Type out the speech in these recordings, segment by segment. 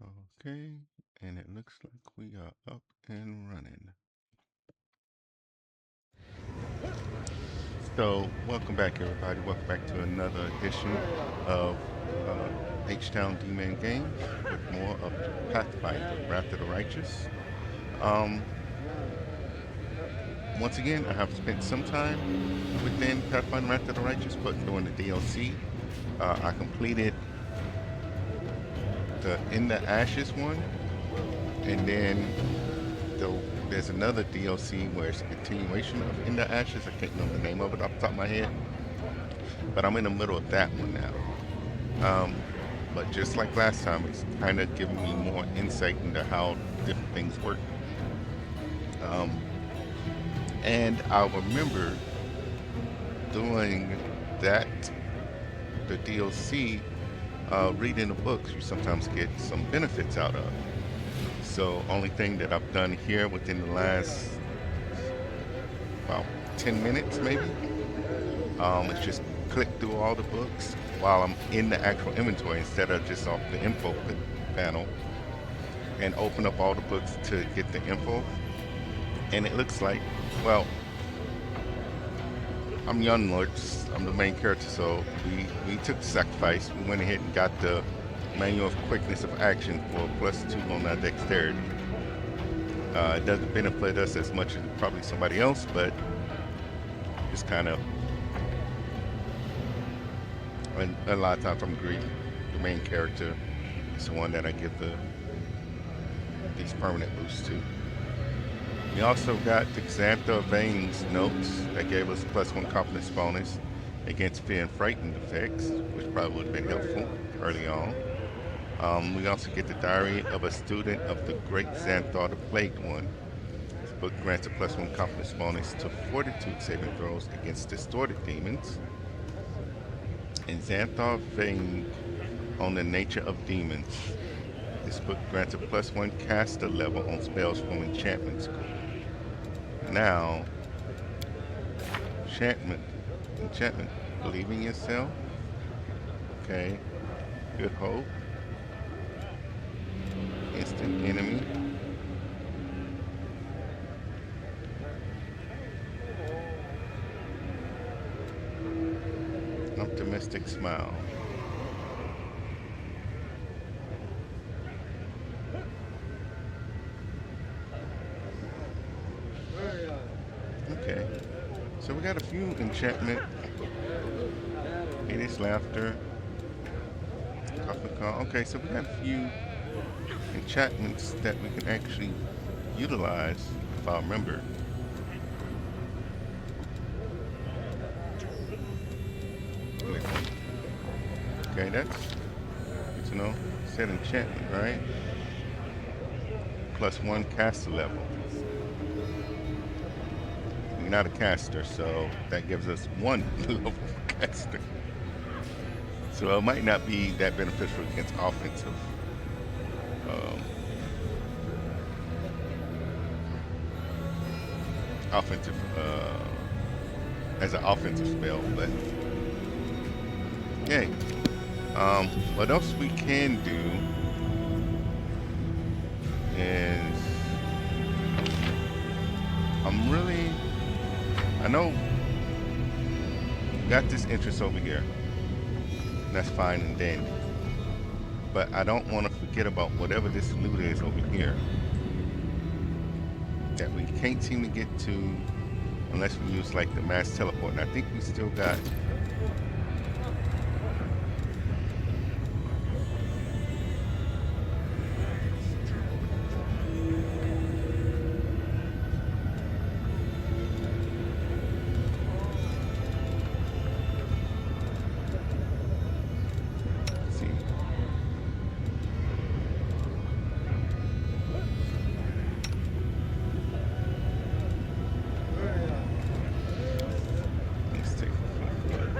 Okay, and it looks like we are up and running. So, welcome back, everybody. Welcome back to another edition of H-Town D-Man Games with more of Pathfinder, Wrath of the Righteous. Um, Once again, I have spent some time within Pathfinder, Wrath of the Righteous, but during the DLC, I completed the In the Ashes one, and then there's another DLC where it's a continuation of In the Ashes. I can't remember the name of it off the top of my head, but I'm in the middle of that one now. But just like last time, it's kind of giving me more insight into how different things work. Um, and I remember doing that, the DLC, reading the books, you sometimes get some benefits out of. So, only thing that I've done here within the last about 10 minutes, maybe, is just click through all the books while I'm in the actual inventory instead of just off the info panel, and open up all the books to get the info. And it looks like, well, I'm Young Lord, I'm the main character, so we took the sacrifice. We went ahead and got the manual of quickness of action for +2 on our dexterity. It doesn't benefit us as much as probably somebody else, but it's kind of, and a lot of times I'm Greek, the main character is the one that I give these permanent boosts to. We also got the Xantha Veins notes that gave us +1 confidence bonus against fear and frightened effects, which probably would have been helpful early on. We also get the Diary of a Student of the Great Xanthar, the Plagued One. This book grants a +1 confidence bonus to fortitude saving throws against distorted demons. And Xanthar Vein on the Nature of Demons. This book grants a +1 caster level on spells from enchantment school. Now, enchantment, believe in yourself. Okay, good hope. Instant enemy. Optimistic smile. Okay, so we got a few enchantment. Hideous laughter. Coffee call. Okay, so we got a few enchantments that we can actually utilize if I remember. Okay, that's good to know. Set enchantment, right? +1 caster level. We're not a caster, so that gives us 1 level caster. So it might not be that beneficial against offensive. Um, offensive, as an offensive spell, but yay. What else we can do is, I know we got this interest over here. That's fine and dandy. But I don't want to forget about whatever this loot is over here that we can't seem to get to unless we use like the mass teleport. And I think we still got let's take a look.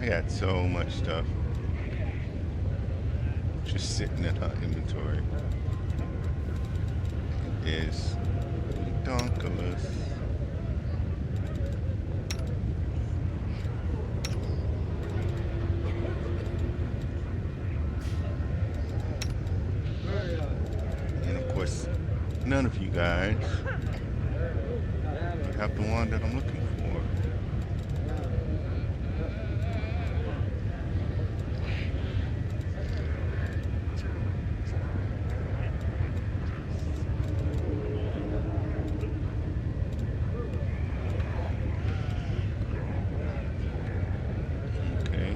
had so much stuff just sitting in her inventory. It is ridiculous. And of course, none of you guys have the one that I'm looking for. Okay.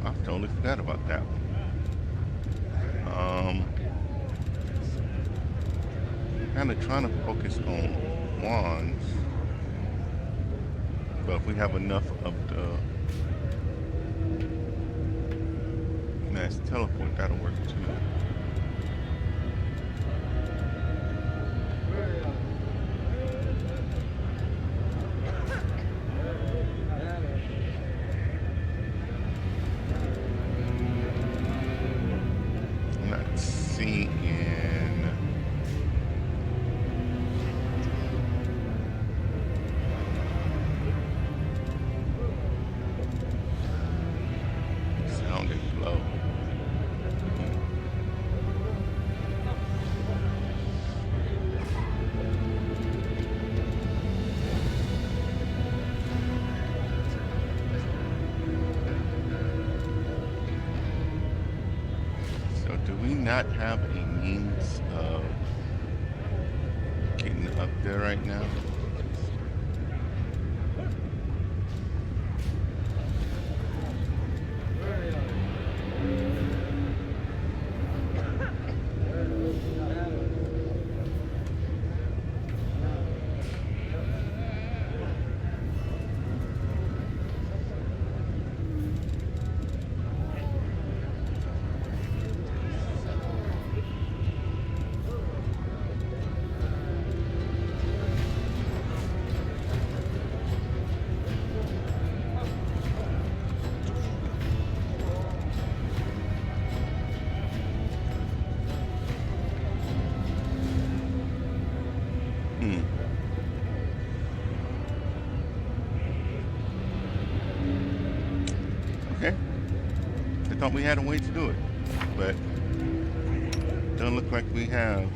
I totally forgot about that one. Kind of trying to focus on wands, but if we have enough of the mass teleport, that'll work too. I'm not seeing. Sounded low. So do we not have a means of getting up there right now? Okay. I thought we had a way to do it, but doesn't look like we have.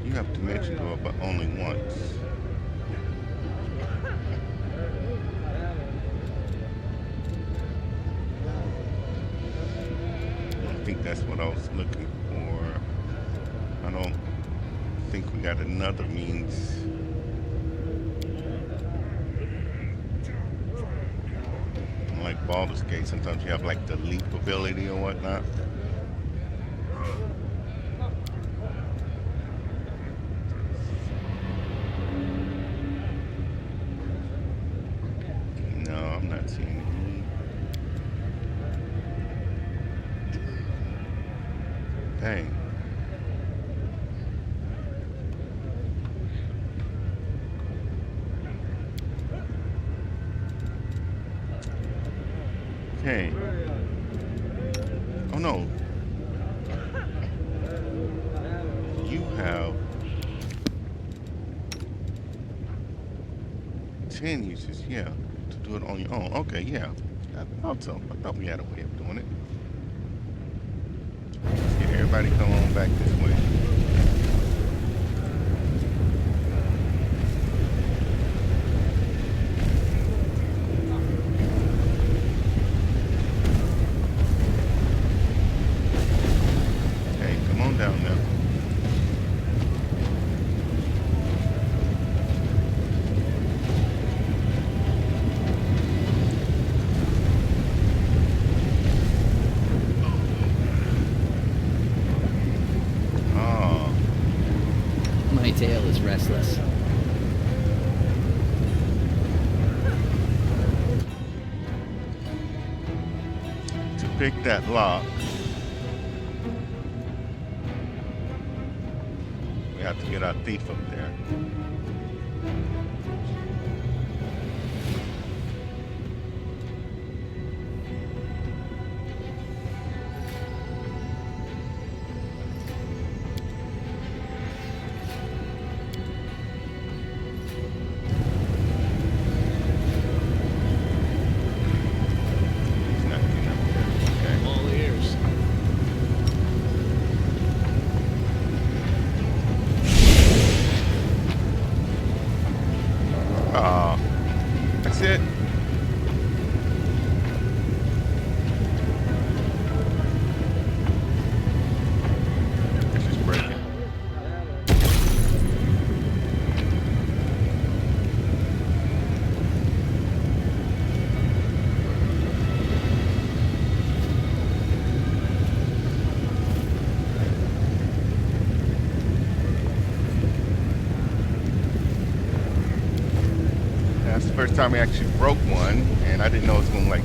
You have dimension door, but only once. I think that's what I was looking for. I don't think we got another means. Like Baldur's Gate, sometimes you have like the leap ability or whatnot. No, I'm not seeing it. Dang. Okay. Oh no. You have 10 uses, yeah, to do it on your own. Okay, yeah. I thought we had a way of doing it. Let's get everybody come on back this way. Down now. Oh. My tail is restless. To pick that lock, we have to get our thief up there. That's it. It's just breaking. That's the first time we actually broke one, and I didn't know it was gonna like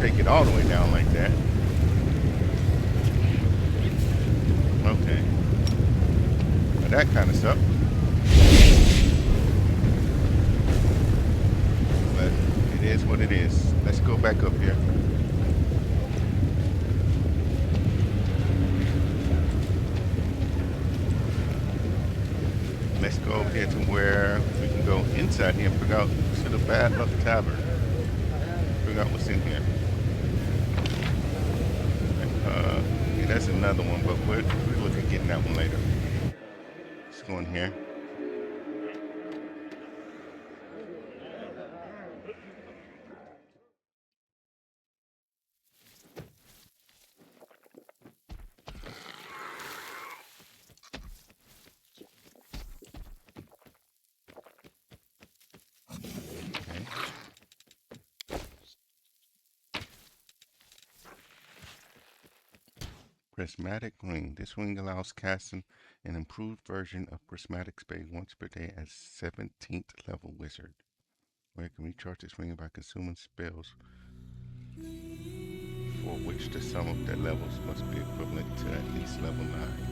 take it all the way down like that. Okay. Well, that kind of sucked. But it is what it is. Let's go back up here. Let's go over here to where we can go inside here and figure out to the Bad Luck Tavern. Figure out what's in here. Yeah, that's another one, but we'll look at getting that one later. Let's go in here. Prismatic Ring. This ring allows casting an improved version of Prismatic Spade once per day as 17th level wizard. Where you can recharge this ring by consuming spells for which the sum of their levels must be equivalent to at least level 9.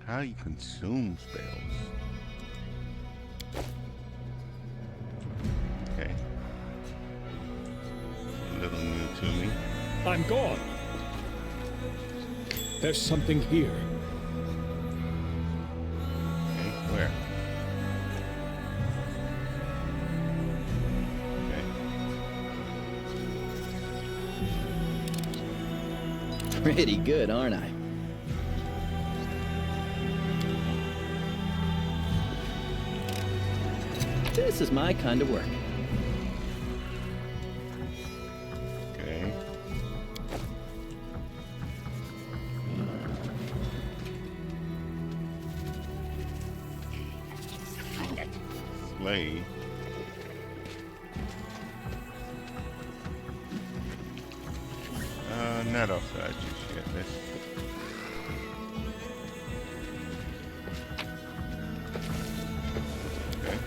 How you consume spells. Okay. A little new to me. I'm gone. There's something here. Okay, where? Okay. Pretty good, aren't I? This is my kind of work. Okay. Slay. Not outside just yet. Let's. Okay.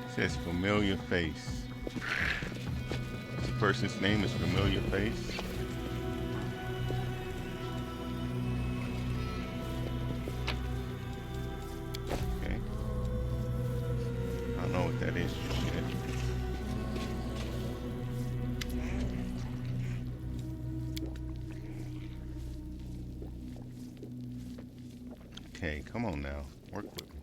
It says familiar face. This person's name is familiar face. Okay. I don't know what that is just yet. Okay, come on now. Work with me.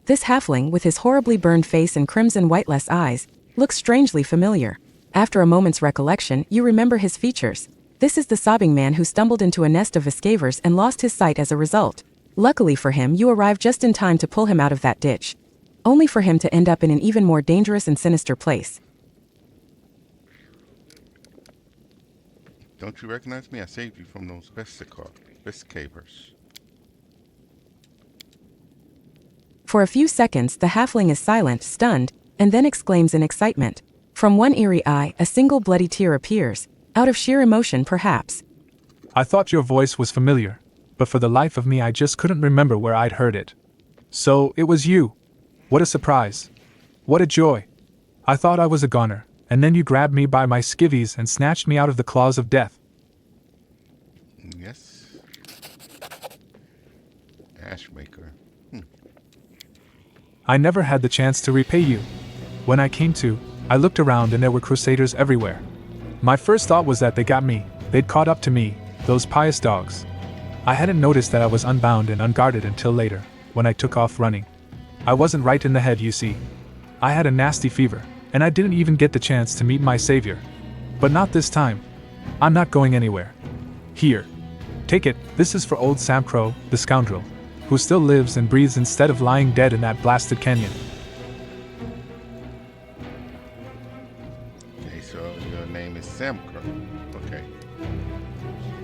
This halfling, with his horribly burned face and crimson whiteless eyes, looks strangely familiar. After a moment's recollection, you remember his features. This is the sobbing man who stumbled into a nest of escavers and lost his sight as a result. Luckily for him, you arrive just in time to pull him out of that ditch, only for him to end up in an even more dangerous and sinister place. Don't you recognize me? I saved you from those vesicators. For a few seconds, the halfling is silent, stunned, and then exclaims in excitement. From one eerie eye, a single bloody tear appears, out of sheer emotion perhaps. I thought your voice was familiar, but for the life of me I just couldn't remember where I'd heard it. So, it was you. What a surprise. What a joy. I thought I was a goner, and then you grabbed me by my skivvies and snatched me out of the claws of death. Yes. Ashmaker. I never had the chance to repay you. When I came to, I looked around and there were crusaders everywhere. My first thought was that they got me, they'd caught up to me, those pious dogs. I hadn't noticed that I was unbound and unguarded until later. when I took off running. I wasn't right in the head, you see. I had a nasty fever, and I didn't even get the chance to meet my savior. But not this time. I'm not going anywhere. Here. Take it, this is for old Sam Crow, the scoundrel, who still lives and breathes instead of lying dead in that blasted canyon. Okay, so your name is Sam Crow. Okay.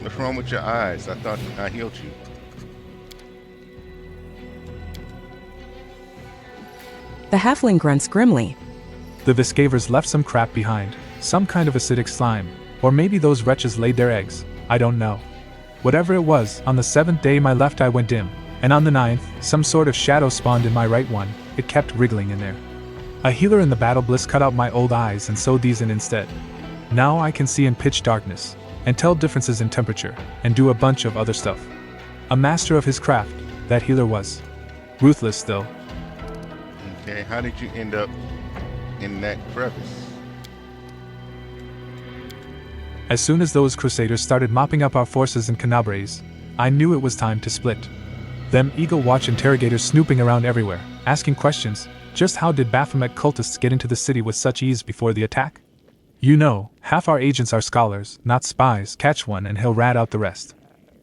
What's wrong with your eyes? I thought I healed you. The halfling grunts grimly. The Viscavers left some crap behind, some kind of acidic slime, or maybe those wretches laid their eggs, I don't know. Whatever it was, on the 7th day my left eye went dim, and on the 9th, some sort of shadow spawned in my right one. It kept wriggling in there. A healer in the battle bliss cut out my old eyes and sewed these in instead. Now I can see in pitch darkness, and tell differences in temperature, and do a bunch of other stuff. A master of his craft, that healer was. Ruthless though. Okay, how did you end up in that crevice? As soon as those crusaders started mopping up our forces in Canabres, I knew it was time to split. Them Eagle Watch interrogators snooping around everywhere, asking questions. Just how did Baphomet cultists get into the city with such ease before the attack? You know, half our agents are scholars, not spies. Catch one and he'll rat out the rest.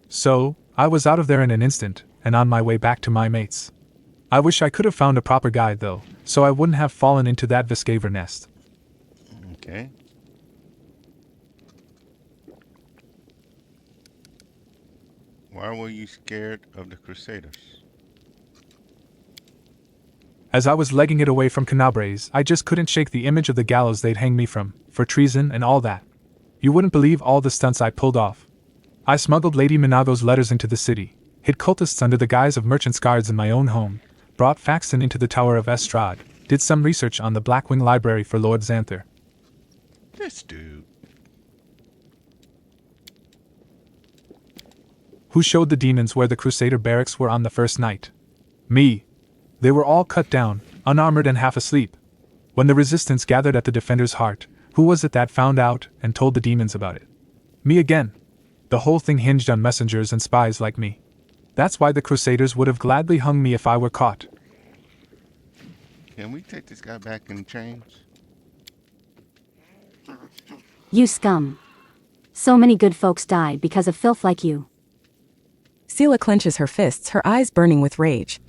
So, I was out of there in an instant, and on my way back to my mates. I wish I could have found a proper guide though, so I wouldn't have fallen into that Viscaver nest. Okay. Why were you scared of the Crusaders? As I was legging it away from Canabres, I just couldn't shake the image of the gallows they'd hang me from, for treason and all that. You wouldn't believe all the stunts I pulled off. I smuggled Lady Minagho's letters into the city, hid cultists under the guise of merchants' guards in my own home, brought Faxton into the Tower of Estrade, did some research on the Blackwing Library for Lord Xanther. This dude. Who showed the demons where the Crusader barracks were on the first night? Me. They were all cut down, unarmored and half asleep. When the resistance gathered at the Defender's Heart, who was it that found out and told the demons about it? Me again. The whole thing hinged on messengers and spies like me. That's why the Crusaders would have gladly hung me if I were caught. Can we take this guy back in chains? You scum. So many good folks died because of filth like you. Sela clenches her fists, her eyes burning with rage.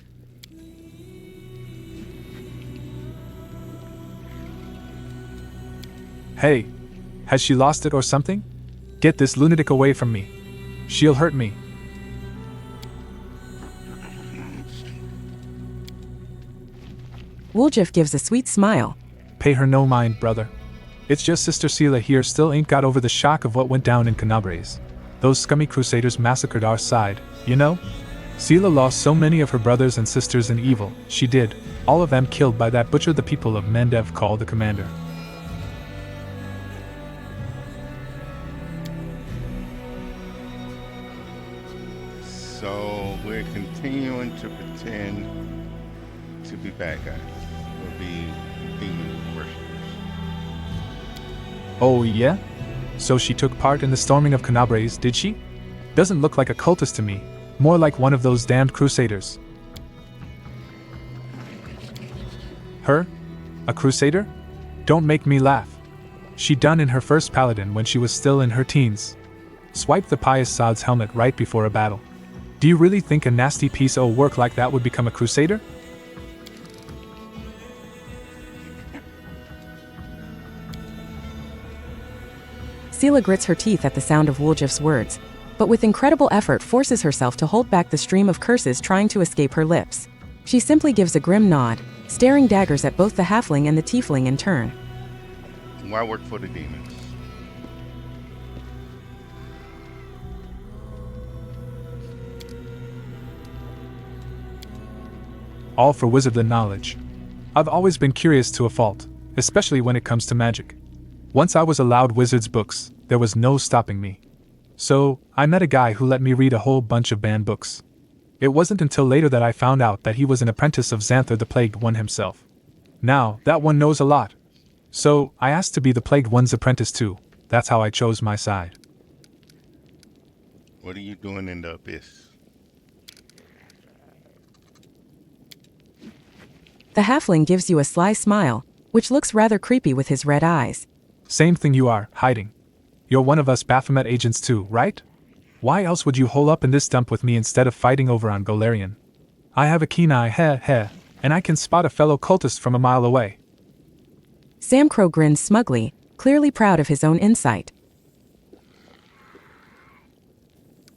Hey, has she lost it or something? Get this lunatic away from me. She'll hurt me. Woljif gives a sweet smile. Pay her no mind, brother. It's just Sister Sela here still ain't got over the shock of what went down in Canabres. Those scummy Crusaders massacred our side, you know? Sela lost so many of her brothers and sisters in evil, she did, all of them killed by that butcher the people of Mendev call the Commander. So we're continuing to pretend to be bad guys. We'll be demon worshippers. Oh yeah? So she took part in the storming of Canabres, did she? Doesn't look like a cultist to me, more like one of those damned crusaders. Her? A crusader? Don't make me laugh. She done in her first paladin when she was still in her teens. Swiped the pious sod's helmet right before a battle. Do you really think a nasty piece of work like that would become a crusader? Sela grits her teeth at the sound of Woljif's words, but with incredible effort forces herself to hold back the stream of curses trying to escape her lips. She simply gives a grim nod, staring daggers at both the halfling and the tiefling in turn. Why work for the demons? All for wizardly knowledge. I've always been curious to a fault, especially when it comes to magic. Once I was allowed wizard's books, there was no stopping me. So, I met a guy who let me read a whole bunch of banned books. It wasn't until later that I found out that he was an apprentice of Xanther the Plagued One himself. Now, that one knows a lot. So, I asked to be the Plagued One's apprentice too. That's how I chose my side. What are you doing in the abyss? The halfling gives you a sly smile, which looks rather creepy with his red eyes. Same thing you are, hiding. You're one of us Baphomet agents too, right? Why else would you hole up in this dump with me instead of fighting over on Golarion? I have a keen eye, and I can spot a fellow cultist from a mile away. Sam Crow grins smugly, clearly proud of his own insight.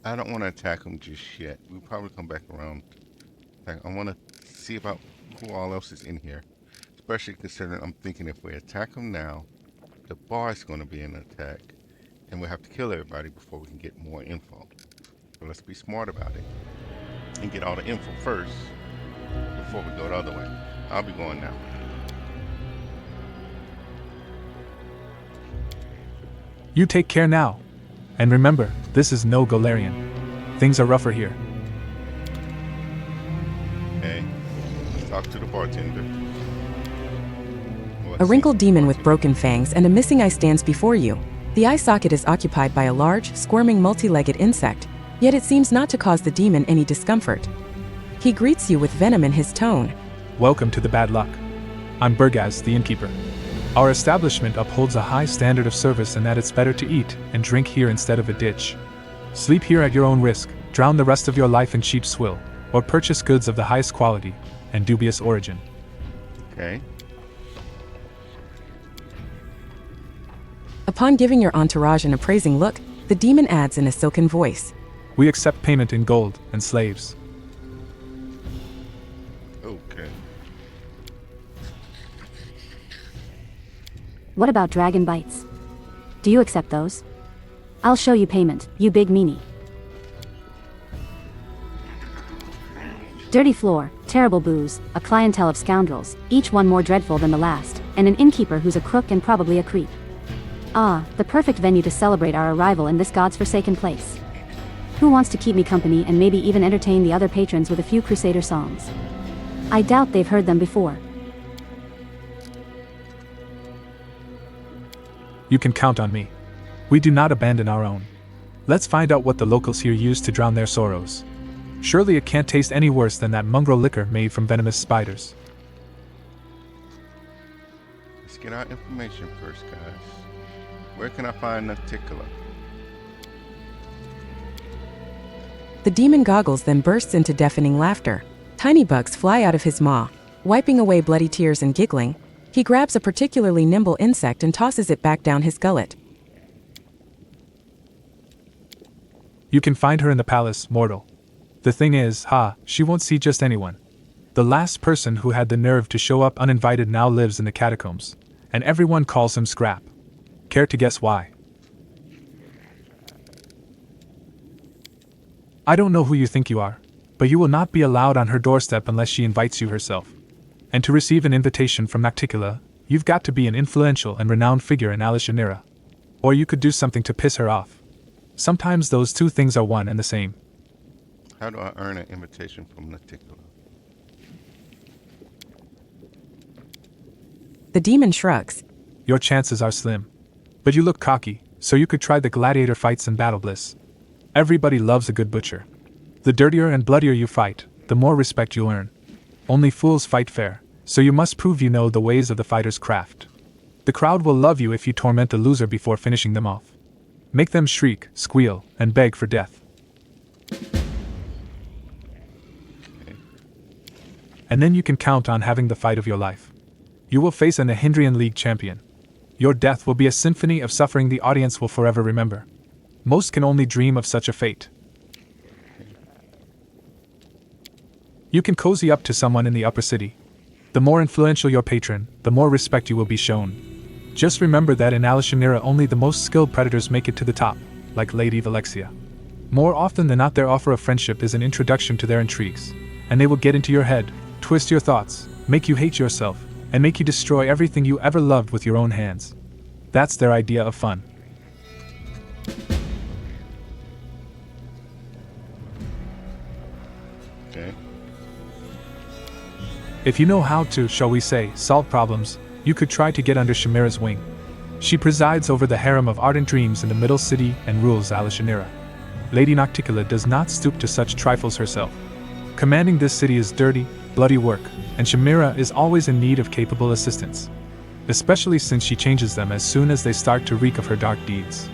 I don't want to attack him just yet. We'll probably come back around. I want to see about who all else is in here. Especially considering I'm thinking if we attack him now, the bar is going to be an attack. And we'll have to kill everybody before we can get more info. So let's be smart about it. And get all the info first before we go the other way. I'll be going now. You take care now. And remember, this is no Golarion. Things are rougher here. Okay. Let's talk to the bartender. A wrinkled demon with broken fangs and a missing eye stands before you. The eye socket is occupied by a large, squirming multi-legged insect, yet it seems not to cause the demon any discomfort. He greets you with venom in his tone. Welcome to the bad luck. I'm Burgaz, the innkeeper. Our establishment upholds a high standard of service in that it's better to eat and drink here instead of a ditch. Sleep here at your own risk, drown the rest of your life in cheap swill, or purchase goods of the highest quality and dubious origin. Okay. Upon giving your entourage an appraising look, the demon adds in a silken voice. We accept payment in gold and slaves. Okay. What about dragon bites? Do you accept those? I'll show you payment, you big meanie. Dirty floor, terrible booze, a clientele of scoundrels, each one more dreadful than the last, and an innkeeper who's a crook and probably a creep. Ah, the perfect venue to celebrate our arrival in this god's forsaken place. Who wants to keep me company and maybe even entertain the other patrons with a few Crusader songs? I doubt they've heard them before. You can count on me. We do not abandon our own. Let's find out what the locals here use to drown their sorrows. Surely it can't taste any worse than that mongrel liquor made from venomous spiders. Let's get our information first, guys. Where can I find Naticola? The demon goggles then bursts into deafening laughter. Tiny bugs fly out of his maw. Wiping away bloody tears and giggling, he grabs a particularly nimble insect and tosses it back down his gullet. You can find her in the palace, mortal. The thing is, she won't see just anyone. The last person who had the nerve to show up uninvited now lives in the catacombs, and everyone calls him Scrap. Care to guess why? I don't know who you think you are, but you will not be allowed on her doorstep unless she invites you herself. And to receive an invitation from Nacticula, you've got to be an influential and renowned figure in Alishanira. Or you could do something to piss her off. Sometimes those two things are one and the same. How do I earn an invitation from Naticola? The demon shrugs. Your chances are slim. But you look cocky, so you could try the gladiator fights in Battle Bliss. Everybody loves a good butcher. The dirtier and bloodier you fight, the more respect you'll earn. Only fools fight fair, so you must prove you know the ways of the fighter's craft. The crowd will love you if you torment the loser before finishing them off. Make them shriek, squeal, and beg for death. And then you can count on having the fight of your life. You will face an Ahindrian League champion. Your death will be a symphony of suffering the audience will forever remember. Most can only dream of such a fate. You can cozy up to someone in the upper city. The more influential your patron, the more respect you will be shown. Just remember that in Alishanira only the most skilled predators make it to the top, like Lady Valexia. More often than not their offer of friendship is an introduction to their intrigues, and they will get into your head, twist your thoughts, make you hate yourself, and make you destroy everything you ever loved with your own hands. That's their idea of fun. Okay. If you know how to, shall we say, solve problems, you could try to get under Shamira's wing. She presides over the harem of ardent dreams in the middle city and rules Alishanira. Lady Nocticula does not stoop to such trifles herself. Commanding this city is dirty, bloody work, and Chimera is always in need of capable assistance. Especially since she changes them as soon as they start to reek of her dark deeds.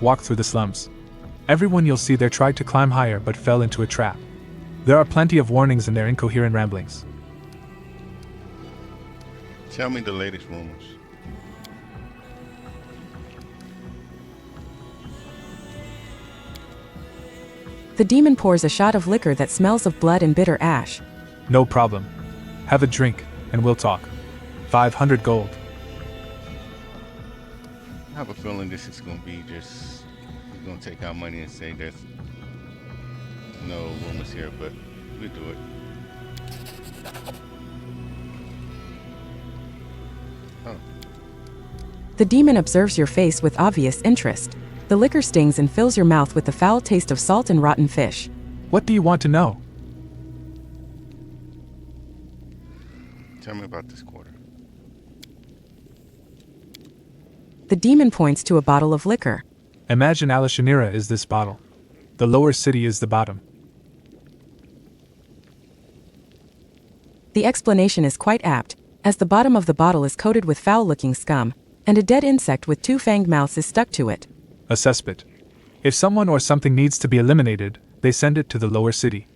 Walk through the slums. Everyone you'll see there tried to climb higher but fell into a trap. There are plenty of warnings in their incoherent ramblings. Tell me the latest rumors. The demon pours a shot of liquor that smells of blood and bitter ash. No problem. Have a drink, and we'll talk. 500 gold. I have a feeling this is going to be just, we're going to take our money and say there's no rumors here, but we'll do it. Oh. The demon observes your face with obvious interest. The liquor stings and fills your mouth with the foul taste of salt and rotten fish. What do you want to know? Tell me about this quarter. The demon points to a bottle of liquor. Imagine Alashanira is this bottle. The lower city is the bottom. The explanation is quite apt, as the bottom of the bottle is coated with foul-looking scum, and a dead insect with two fanged mouths is stuck to it. A cesspit. If someone or something needs to be eliminated, they send it to the lower city.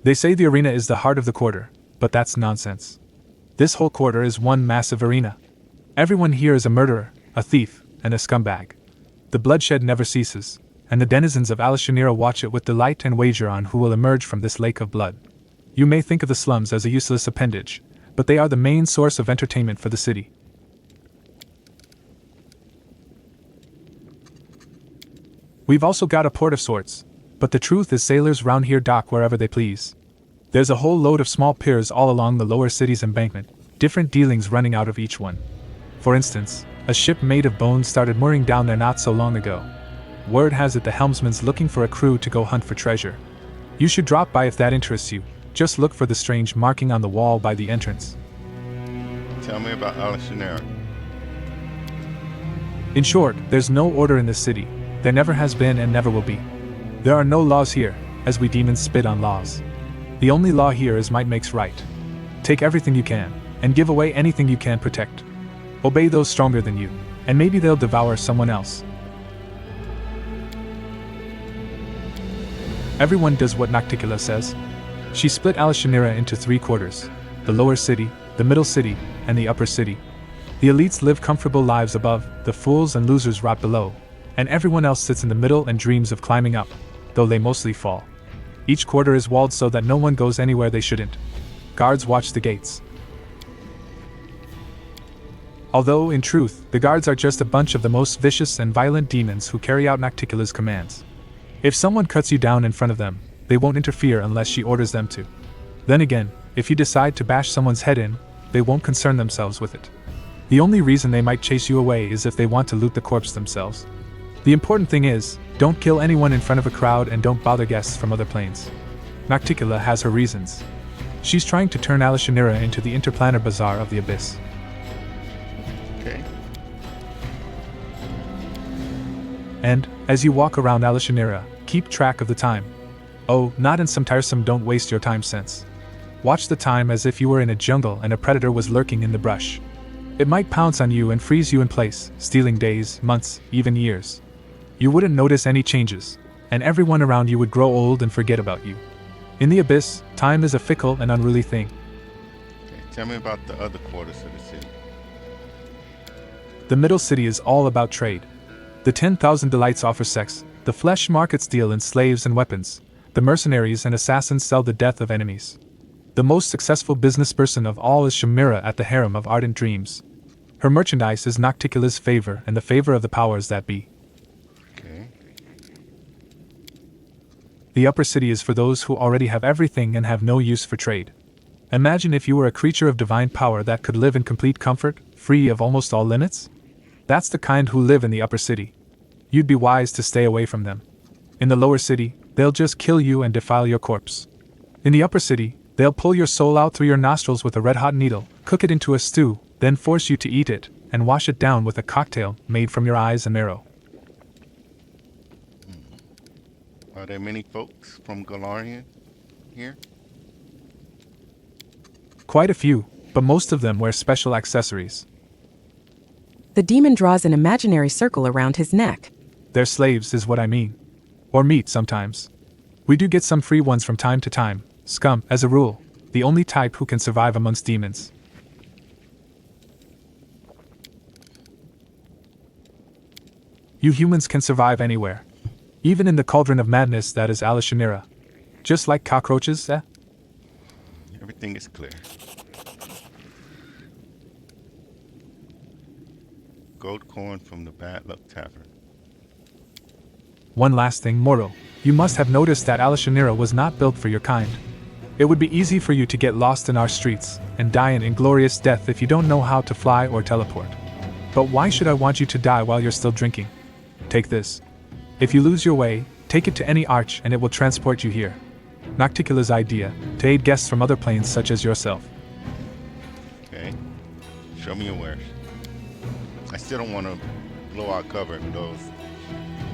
They say the arena is the heart of the quarter, but that's nonsense. This whole quarter is one massive arena. Everyone here is a murderer, a thief, and a scumbag. The bloodshed never ceases, and the denizens of Alashanira watch it with delight and wager on who will emerge from this lake of blood. You may think of the slums as a useless appendage, but they are the main source of entertainment for the city. We've also got a port of sorts, but the truth is sailors round here dock wherever they please. There's a whole load of small piers all along the lower city's embankment, different dealings running out of each one. For instance, a ship made of bones started mooring down there not so long ago. Word has it the helmsman's looking for a crew to go hunt for treasure. You should drop by if that interests you. Just look for the strange marking on the wall by the entrance. Tell me about Alashanira. In short, there's no order in this city. There never has been and never will be. There are no laws here, as we demons spit on laws. The only law here is might makes right. Take everything you can, and give away anything you can protect. Obey those stronger than you, and maybe they'll devour someone else. Everyone does what Nocticula says. She split Alashanira into 3 quarters, the lower city, the middle city, and the upper city. The elites live comfortable lives above, the fools and losers rot below, and everyone else sits in the middle and dreams of climbing up, though they mostly fall. Each quarter is walled so that no one goes anywhere they shouldn't. Guards watch the gates. Although, in truth, the guards are just a bunch of the most vicious and violent demons who carry out Nocticula's commands. If someone cuts you down in front of them, they won't interfere unless she orders them to. Then again, if you decide to bash someone's head in, they won't concern themselves with it. The only reason they might chase you away is if they want to loot the corpse themselves. The important thing is, don't kill anyone in front of a crowd and don't bother guests from other planes. Nocticula has her reasons. She's trying to turn Alashanira into the interplanar bazaar of the abyss. Okay. And, as you walk around Alashanira, keep track of the time. Oh, not in some tiresome don't waste your time sense. Watch the time as if you were in a jungle and a predator was lurking in the brush. It might pounce on you and freeze you in place, stealing days, months, even years. You wouldn't notice any changes, and everyone around you would grow old and forget about you. In the abyss, time is a fickle and unruly thing. Okay. Tell me about the other quarters of the city. The middle city is all about trade. The 10,000 delights offer sex, the flesh markets deal in slaves and weapons, the mercenaries and assassins sell the death of enemies. The most successful businessperson of all is Chimera at the harem of ardent dreams. Her merchandise is Nocticula's favor and the favor of the powers that be. Okay. The upper city is for those who already have everything and have no use for trade. Imagine if you were a creature of divine power that could live in complete comfort, free of almost all limits? That's the kind who live in the upper city. You'd be wise to stay away from them. In the lower city, they'll just kill you and defile your corpse. In the upper city, they'll pull your soul out through your nostrils with a red-hot needle, cook it into a stew, then force you to eat it, and wash it down with a cocktail made from your eyes and marrow. Are there many folks from Galarian here? Quite a few, but most of them wear special accessories. The demon draws an imaginary circle around his neck. They're slaves, is what I mean. Or meat sometimes. We do get some free ones from time to time. Scum, as a rule, the only type who can survive amongst demons. You humans can survive anywhere. Even in the cauldron of madness that is Alishanira. Just like cockroaches, eh? Everything is clear. Gold corn from the Bad Luck Tavern. One last thing, mortal. You must have noticed that Alishanira was not built for your kind. It would be easy for you to get lost in our streets and die an inglorious death if you don't know how to fly or teleport. But why should I want you to die while you're still drinking? Take this. If you lose your way, take it to any arch and it will transport you here. Nocticula's idea, to aid guests from other planes such as yourself. Okay. Show me your wares. I still don't want to blow our cover, though.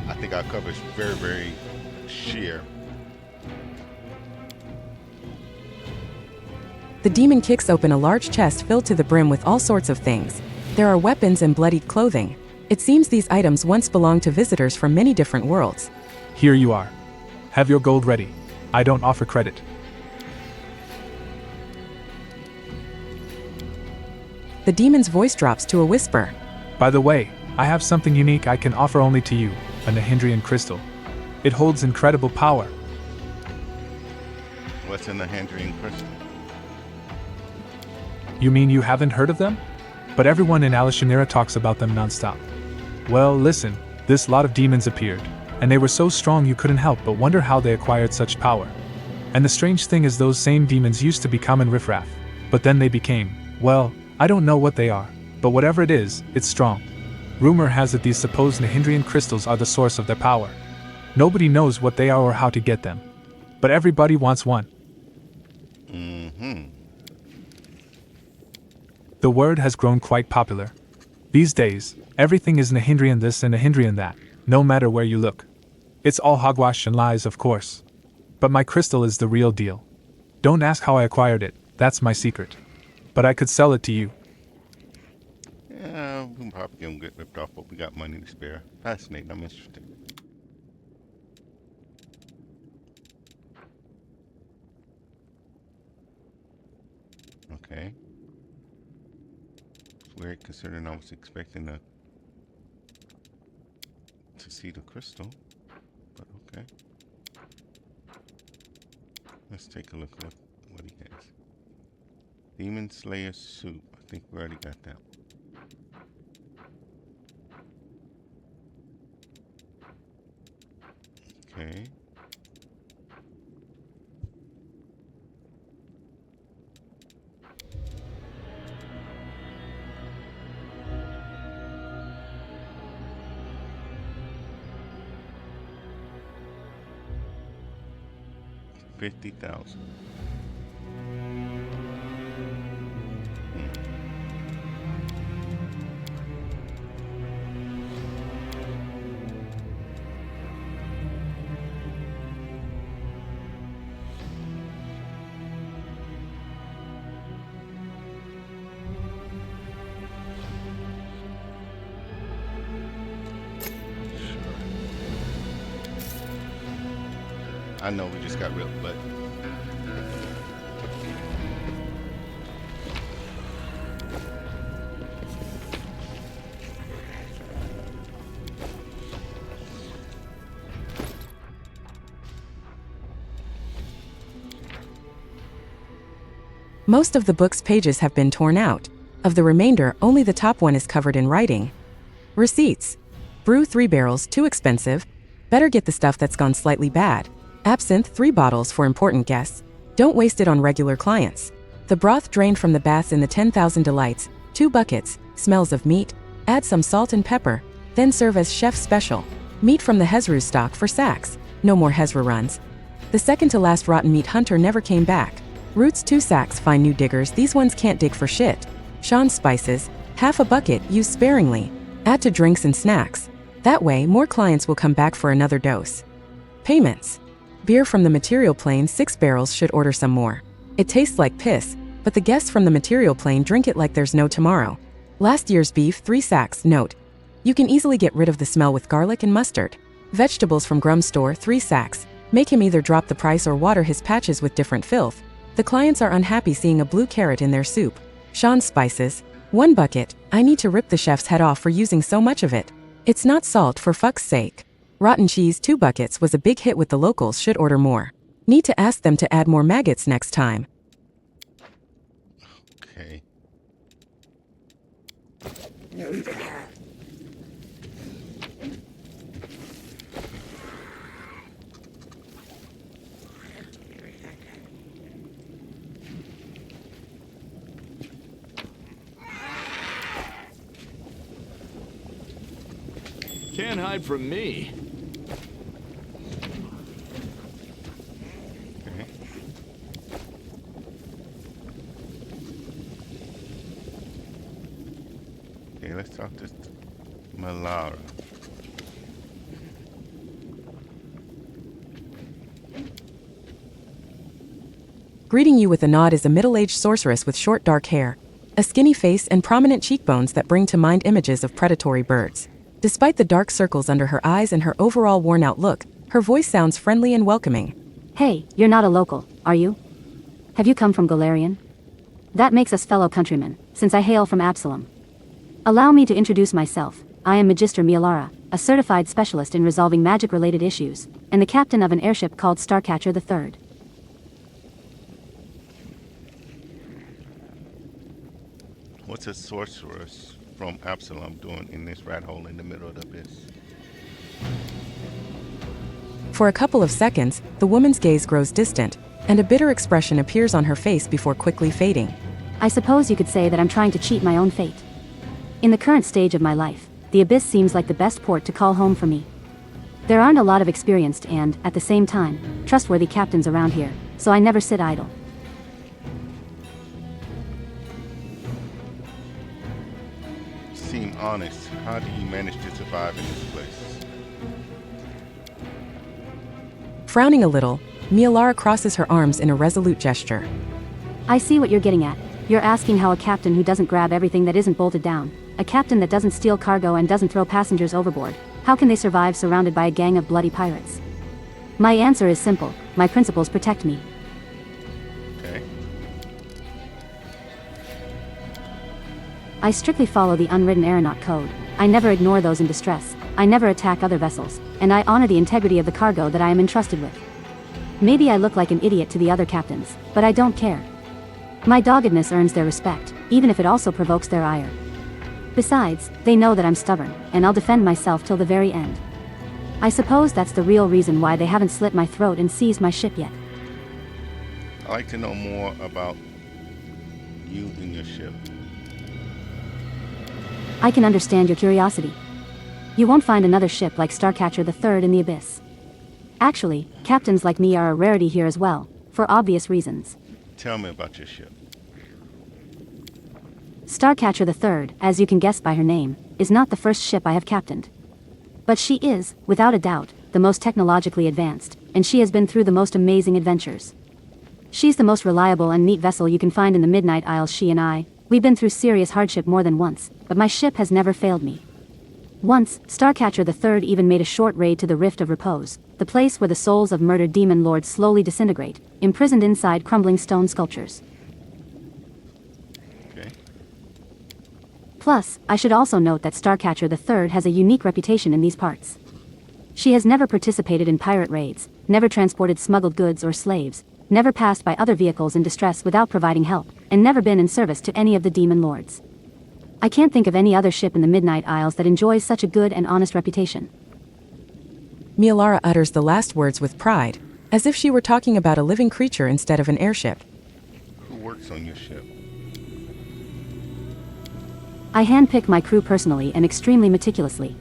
I think our cover is very, very sheer. The demon kicks open a large chest filled to the brim with all sorts of things. There are weapons and bloodied clothing. It seems these items once belonged to visitors from many different worlds. Here you are. Have your gold ready. I don't offer credit. The demon's voice drops to a whisper. By the way, I have something unique I can offer only to you, a Nahindrian crystal. It holds incredible power. What's in the Nahindrian crystal? You mean you haven't heard of them? But everyone in Alishanira talks about them nonstop. Well, listen, this lot of demons appeared, and they were so strong you couldn't help but wonder how they acquired such power. And the strange thing is those same demons used to be common riffraff, but then they became, well, I don't know what they are, but whatever it is, it's strong. Rumor has it these supposed Nahindrian crystals are the source of their power. Nobody knows what they are or how to get them. But everybody wants one. The word has grown quite popular. These days, everything is Nahindrian this and Nahindrian that, no matter where you look. It's all hogwash and lies, of course. But my crystal is the real deal. Don't ask how I acquired it, that's my secret. But I could sell it to you. Yeah, we probably gonna get ripped off, but we got money to spare. Fascinating, I'm interested. Okay. It's weird considering I was expecting to see the crystal, but okay. Let's take a look at what he has. Demon Slayer suit. I think we already got that. Okay. $50,000. I know we just got ripped, but Most of the book's pages have been torn out. Of the remainder, only the top one is covered in writing. Receipts. Brew 3 barrels, too expensive. Better get the stuff that's gone slightly bad. Absinthe 3 bottles for important guests. Don't waste it on regular clients. The broth drained from the baths in the 10,000 delights. 2 buckets. Smells of meat. Add some salt and pepper. Then serve as chef's special. Meat from the Hezru stock for sacks. No more Hezru runs. The second to last rotten meat hunter never came back. Roots 2 sacks, fine new diggers, these ones can't dig for shit. Sean spices, half a bucket, use sparingly. Add to drinks and snacks. That way, more clients will come back for another dose. Payments. Beer from the material plane, 6 barrels, should order some more. It tastes like piss, but the guests from the material plane drink it like there's no tomorrow. Last year's beef, 3 sacks, note. You can easily get rid of the smell with garlic and mustard. Vegetables from Grum's store, 3 sacks. Make him either drop the price or water his patches with different filth. The clients are unhappy seeing a blue carrot in their soup. Sean's spices, 1 bucket. I need to rip the chef's head off for using so much of it. It's not salt, for fuck's sake. Rotten cheese, 2 buckets, was a big hit with the locals, should order more. Need to ask them to add more maggots next time. Okay. Can't hide from me. Okay. Okay, let's talk to Malara. Greeting you with a nod is a middle-aged sorceress with short dark hair, a skinny face, and prominent cheekbones that bring to mind images of predatory birds. Despite the dark circles under her eyes and her overall worn-out look, her voice sounds friendly and welcoming. Hey, you're not a local, are you? Have you come from Galarian? That makes us fellow countrymen, since I hail from Absalom. Allow me to introduce myself. I am Magister Mialara, a certified specialist in resolving magic-related issues, and the captain of an airship called Starcatcher III. What's a sorceress from Absalom doing in this rat hole in the middle of the abyss? For a couple of seconds, the woman's gaze grows distant, and a bitter expression appears on her face before quickly fading. I suppose you could say that I'm trying to cheat my own fate. In the current stage of my life, the abyss seems like the best port to call home for me. There aren't a lot of experienced and, at the same time, trustworthy captains around here, so I never sit idle. Seem honest. How do you manage to survive in this place? Frowning a little, Mialara crosses her arms in a resolute gesture. I see what you're getting at. You're asking how a captain who doesn't grab everything that isn't bolted down, a captain that doesn't steal cargo and doesn't throw passengers overboard, how can they survive surrounded by a gang of bloody pirates? My answer is simple. My principles protect me. Okay. I strictly follow the unwritten aeronaut code. I never ignore those in distress. I never attack other vessels, and I honor the integrity of the cargo that I am entrusted with. Maybe I look like an idiot to the other captains, but I don't care. My doggedness earns their respect, even if it also provokes their ire. Besides, they know that I'm stubborn, and I'll defend myself till the very end. I suppose that's the real reason why they haven't slit my throat and seized my ship yet. I'd like to know more about you and your ship. I can understand your curiosity. You won't find another ship like Starcatcher III in the Abyss. Actually, captains like me are a rarity here as well, for obvious reasons. Tell me about your ship. Starcatcher III, as you can guess by her name, is not the first ship I have captained. But she is, without a doubt, the most technologically advanced, and she has been through the most amazing adventures. She's the most reliable and neat vessel you can find in the Midnight Isles. She and I, we've been through serious hardship more than once, but my ship has never failed me. Once, Starcatcher III even made a short raid to the Rift of Repose, the place where the souls of murdered demon lords slowly disintegrate, imprisoned inside crumbling stone sculptures. Okay. Plus, I should also note that Starcatcher III has a unique reputation in these parts. She has never participated in pirate raids, never transported smuggled goods or slaves, never passed by other vehicles in distress without providing help, and never been in service to any of the demon lords. I can't think of any other ship in the Midnight Isles that enjoys such a good and honest reputation. Mialara utters the last words with pride, as if she were talking about a living creature instead of an airship. Who works on your ship? I handpick my crew personally and extremely meticulously.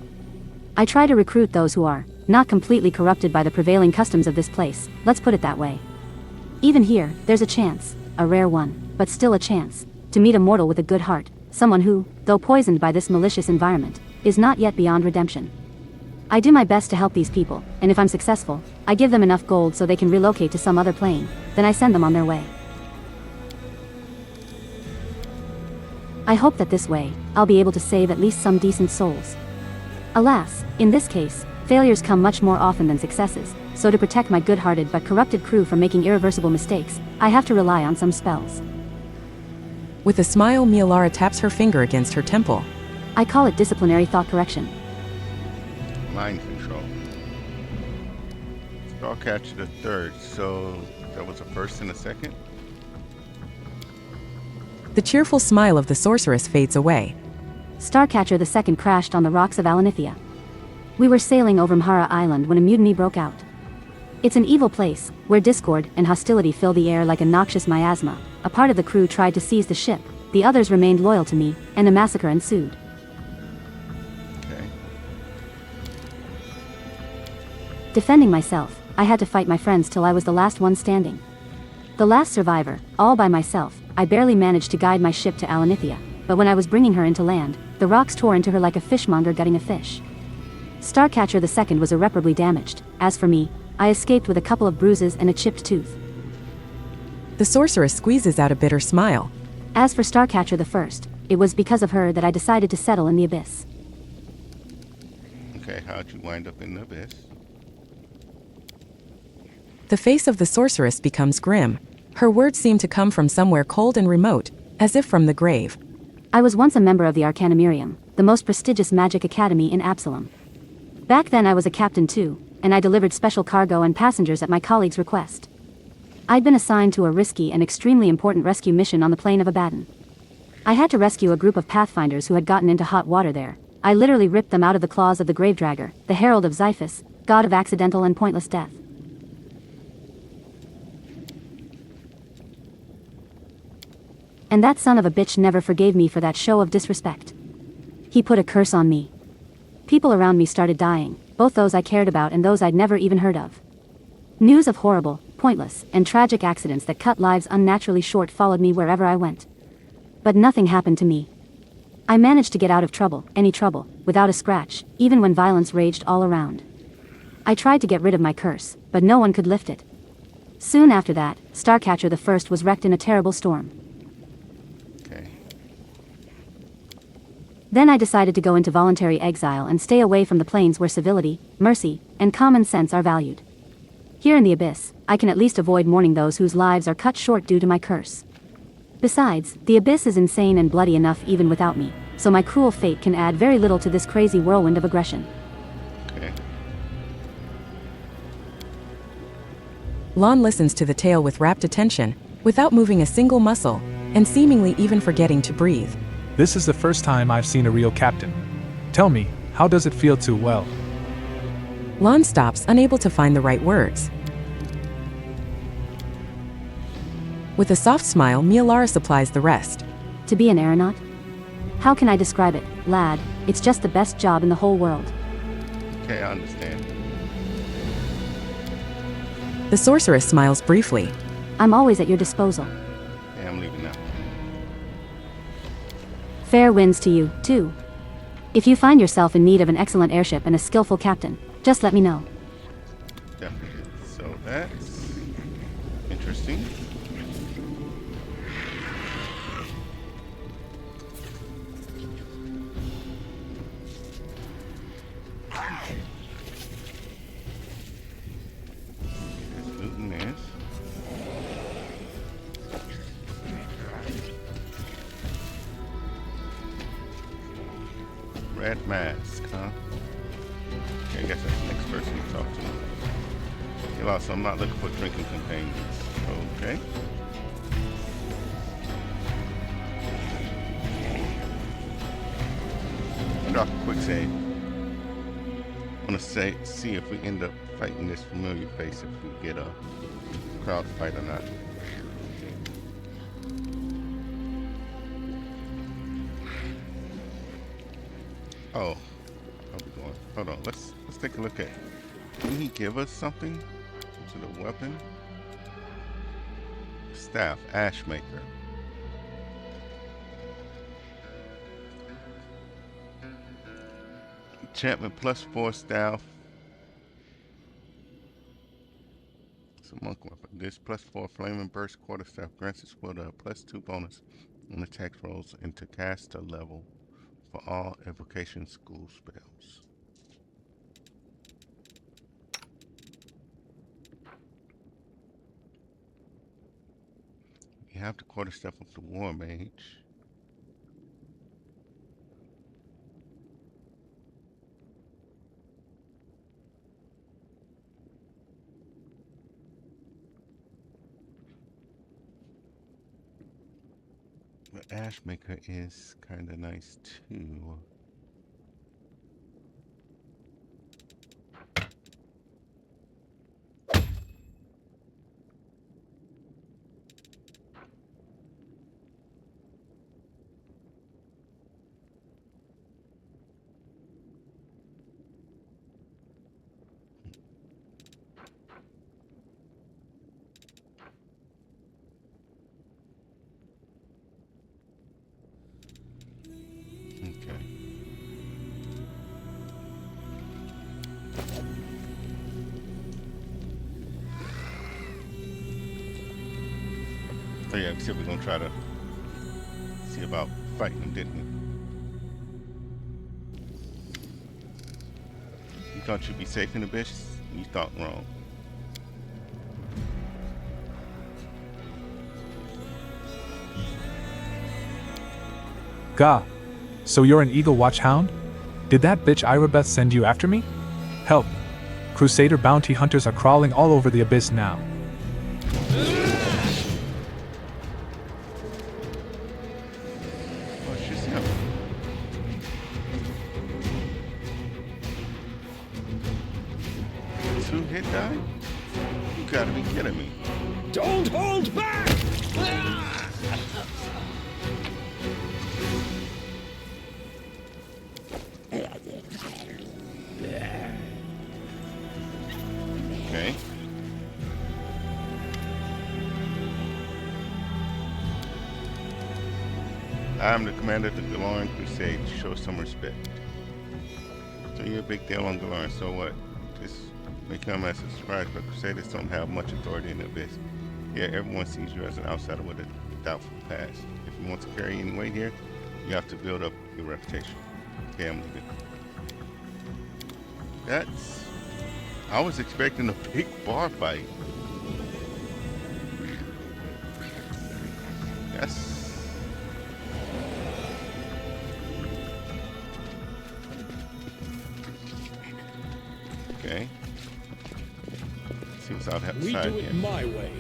I try to recruit those who are not completely corrupted by the prevailing customs of this place, let's put it that way. Even here, there's a chance, a rare one, but still a chance, to meet a mortal with a good heart, someone who, though poisoned by this malicious environment, is not yet beyond redemption. I do my best to help these people, and if I'm successful, I give them enough gold so they can relocate to some other plane, then I send them on their way. I hope that this way, I'll be able to save at least some decent souls. Alas, in this case, failures come much more often than successes, so to protect my good-hearted but corrupted crew from making irreversible mistakes, I have to rely on some spells. With a smile, Mialara taps her finger against her temple. I call it disciplinary thought correction. Mind control. Starcatcher the third, so that was a first and a second? The cheerful smile of the sorceress fades away. Starcatcher II crashed on the rocks of Alanithia. We were sailing over Mhara Island when a mutiny broke out. It's an evil place, where discord and hostility fill the air like a noxious miasma. A part of the crew tried to seize the ship, the others remained loyal to me, and a massacre ensued. Okay. Defending myself, I had to fight my friends till I was the last one standing. The last survivor, all by myself, I barely managed to guide my ship to Alanithia, but when I was bringing her into land, the rocks tore into her like a fishmonger gutting a fish. Starcatcher II was irreparably damaged. As for me, I escaped with a couple of bruises and a chipped tooth. The sorceress squeezes out a bitter smile. As for Starcatcher I, it was because of her that I decided to settle in the abyss. Okay, how'd you wind up in the abyss? The face of the sorceress becomes grim. Her words seem to come from somewhere cold and remote, as if from the grave. I was once a member of the Arcanumerium, the most prestigious magic academy in Absalom. Back then I was a captain too, and I delivered special cargo and passengers at my colleague's request. I'd been assigned to a risky and extremely important rescue mission on the plain of Abaddon. I had to rescue a group of Pathfinders who had gotten into hot water there. I literally ripped them out of the claws of the Gravedragger, the herald of Xiphus, god of accidental and pointless death. And that son of a bitch never forgave me for that show of disrespect. He put a curse on me. People around me started dying, both those I cared about and those I'd never even heard of. News of horrible, pointless, and tragic accidents that cut lives unnaturally short followed me wherever I went. But nothing happened to me. I managed to get out of trouble, any trouble, without a scratch, even when violence raged all around. I tried to get rid of my curse, but no one could lift it. Soon after that, Starcatcher I was wrecked in a terrible storm. Then I decided to go into voluntary exile and stay away from the planes where civility, mercy, and common sense are valued. Here in the abyss, I can at least avoid mourning those whose lives are cut short due to my curse. Besides, the abyss is insane and bloody enough even without me, so my cruel fate can add very little to this crazy whirlwind of aggression. Okay. Lon listens to the tale with rapt attention, without moving a single muscle, and seemingly even forgetting to breathe. This is the first time I've seen a real captain. Tell me, how does it feel to, well... Lon stops, unable to find the right words. With a soft smile, Mialara supplies the rest. To be an aeronaut? How can I describe it, lad? It's just the best job in the whole world. Okay, I understand. The sorceress smiles briefly. I'm always at your disposal. Yeah, I'm leaving now. Fair winds to you, too. If you find yourself in need of an excellent airship and a skillful captain, just let me know. Definitely. So that's interesting. There's loot in this. Red mask, huh? Okay, I guess that's the next person to talk to. Yeah, also, I'm not looking for drinking companions. Okay. Drop a quick save. I want to see if we end up fighting this familiar face, if we get a crowd fight or not. Oh, how we going? Hold on, let's take a look at. Can he give us something to the weapon? Staff, Ash Maker. Enchantment +4 staff. It's a monk weapon. This +4 flaming burst quarterstaff grants its wielder a +2 bonus on attack rolls into caster level for all evocation school spells. You have the quarterstaff of the war mage. But Ashmaker is kind of nice too. Okay. Oh yeah, we said we're gonna try to see about fighting them, didn't we? You thought you'd be safe in the abyss? You thought wrong. Gah. So you're an Eagle Watch Hound? Did that bitch Irabeth send you after me? Help. Crusader bounty hunters are crawling all over the abyss now. Watch yourself. Two hit die? You gotta be kidding me. Don't hold back! Okay. I am the commander of the Galorian Crusade. Show some respect. So you're a big deal on Galorian, so what? This may come as a surprise, but Crusaders don't have much authority in the Abyss. Yeah, everyone sees you as an outsider with a doubtful past. If you want to carry any weight here, you have to build up your reputation. Okay, I'm leaving. That's... I was expecting a big bar fight. That's... Okay. See what's out We outside do it here. my way.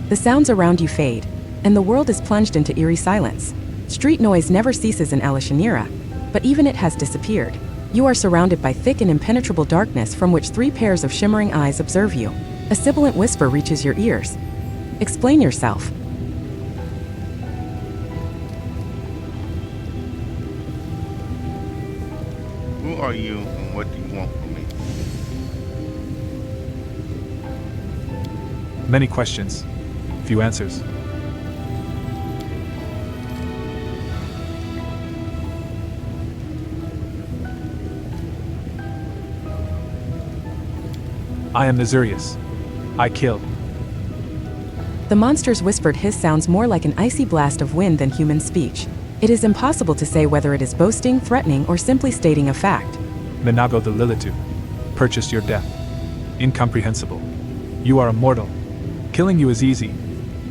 The sounds around you fade, and the world is plunged into eerie silence. Street noise never ceases in Elishanira, but even it has disappeared. You are surrounded by thick and impenetrable darkness from which three pairs of shimmering eyes observe you. A sibilant whisper reaches your ears. Explain yourself. Who are you and what do you want from me? Many questions. Few answers. I am Nazurius. I kill. The monster's whispered hiss sounds more like an icy blast of wind than human speech. It is impossible to say whether it is boasting, threatening, or simply stating a fact. Minagho the Lilitu. Purchased your death. Incomprehensible. You are immortal. Killing you is easy.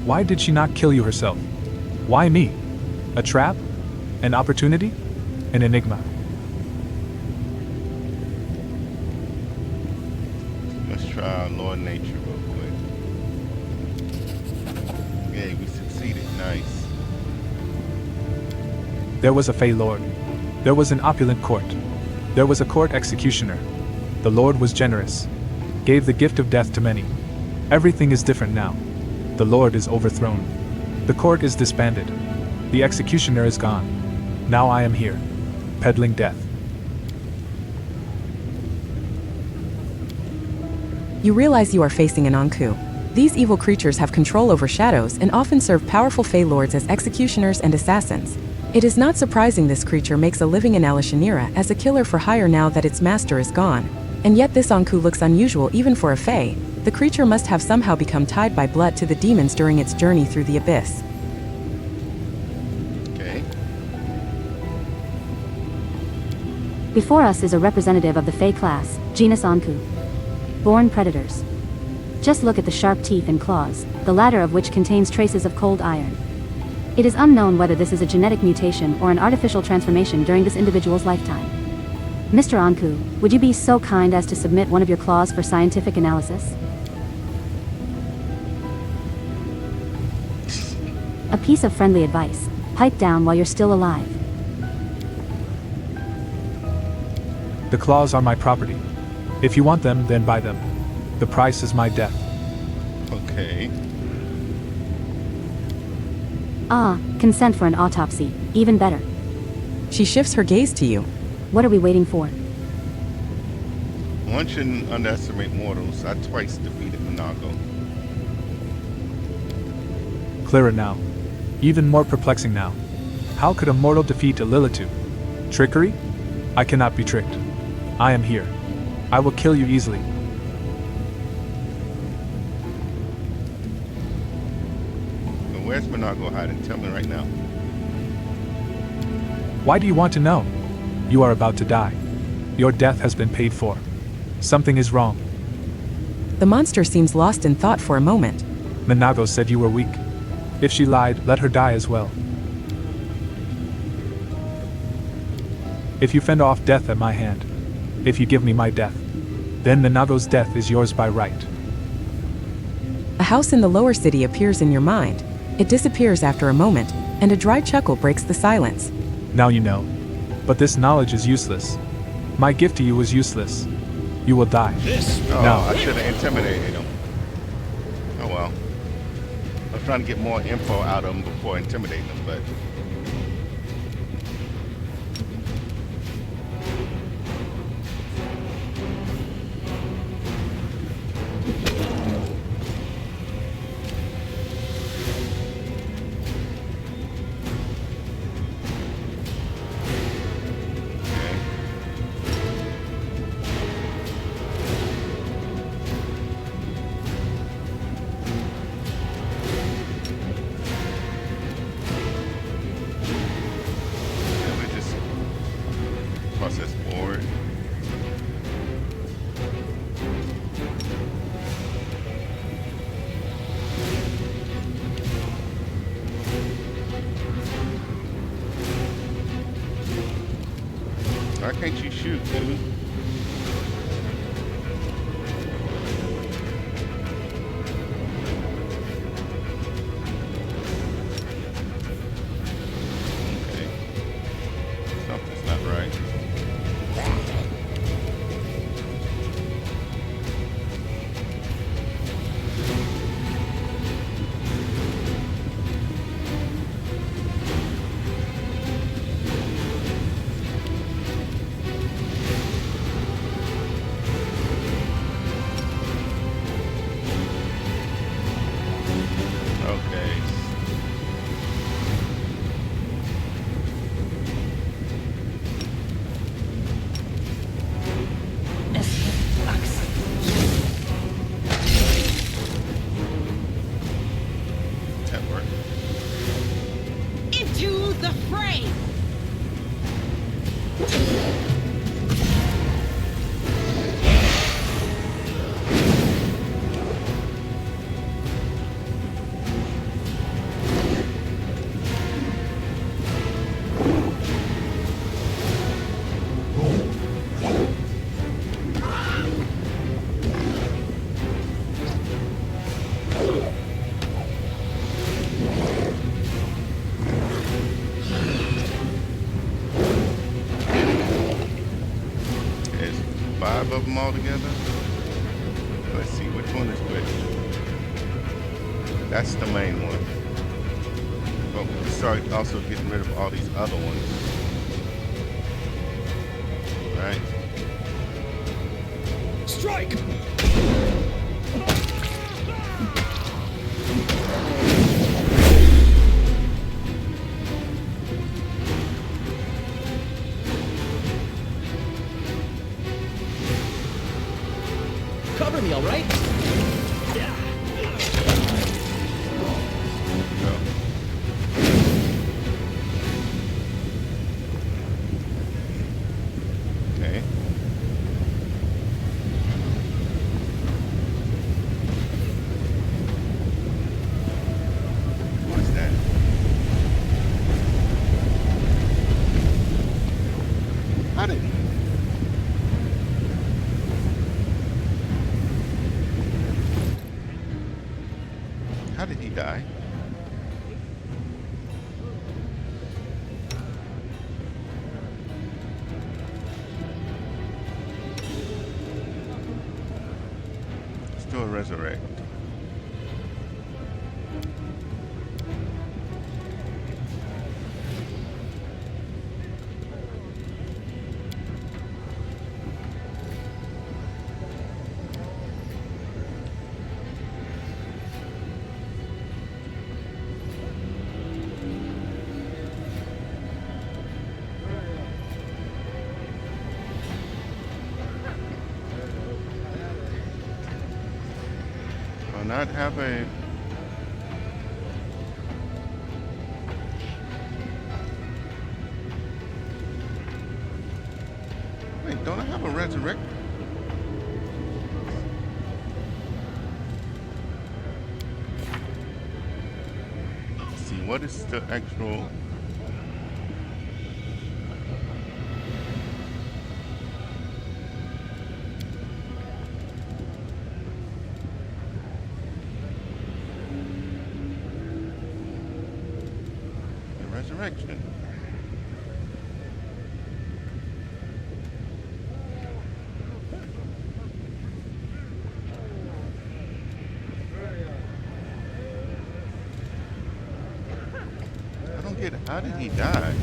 Why did she not kill you herself? Why me? A trap? An opportunity? An enigma? Let's try our Lord Nature real quick. Yay, we succeeded. Nice. There was a Fey Lord. There was an opulent court. There was a court executioner. The Lord was generous, gave the gift of death to many. Everything is different now. The Lord is overthrown. The court is disbanded. The executioner is gone. Now I am here, peddling death. You realize you are facing an Anku. These evil creatures have control over shadows and often serve powerful Fey Lords as executioners and assassins. It is not surprising this creature makes a living in Alishanira as a killer for hire now that its master is gone. And yet this Anku looks unusual even for a Fey. The creature must have somehow become tied by blood to the demons during its journey through the abyss. Okay. Before us is a representative of the Fey class, genus Anku. Born predators. Just look at the sharp teeth and claws, the latter of which contains traces of cold iron. It is unknown whether this is a genetic mutation or an artificial transformation during this individual's lifetime. Mr. Anku, would you be so kind as to submit one of your claws for scientific analysis? A piece of friendly advice: pipe down while you're still alive. The claws are my property. If you want them, then buy them. The price is my death. Okay. Ah, consent for an autopsy. Even better. She shifts her gaze to you. What are we waiting for? One shouldn't underestimate mortals. I twice defeated Minagho. Clearer now. Even more perplexing now. How could a mortal defeat a Lilitu? Trickery? I cannot be tricked. I am here. I will kill you easily. So where's Minagho hiding? Tell me right now. Why do you want to know? You are about to die. Your death has been paid for. Something is wrong. The monster seems lost in thought for a moment. Minagho said you were weak. If she lied, let her die as well. If you fend off death at my hand, if you give me my death, then Minagho's death is yours by right. A house in the lower city appears in your mind. It disappears after a moment, and a dry chuckle breaks the silence. Now you know. But this knowledge is useless. My gift to you was useless. You will die. Oh, No. I should have intimidated him. Oh well. I was trying to get more info out of him before intimidating him, but process forward. Why can't you shoot, dude? Okay. Something's not right. Okay. That worked. Into the fray! 5 of them all together. Let's see, which one is which? That's the main one. But we start also getting rid of all these other ones. Right? Strike! Cover me, all right? Go. Okay. What's that? How did he die? Still resurrect. Not have a wait, don't I have a resurrect? Let's see, what is the actual resurrection? I don't get it. How did he die?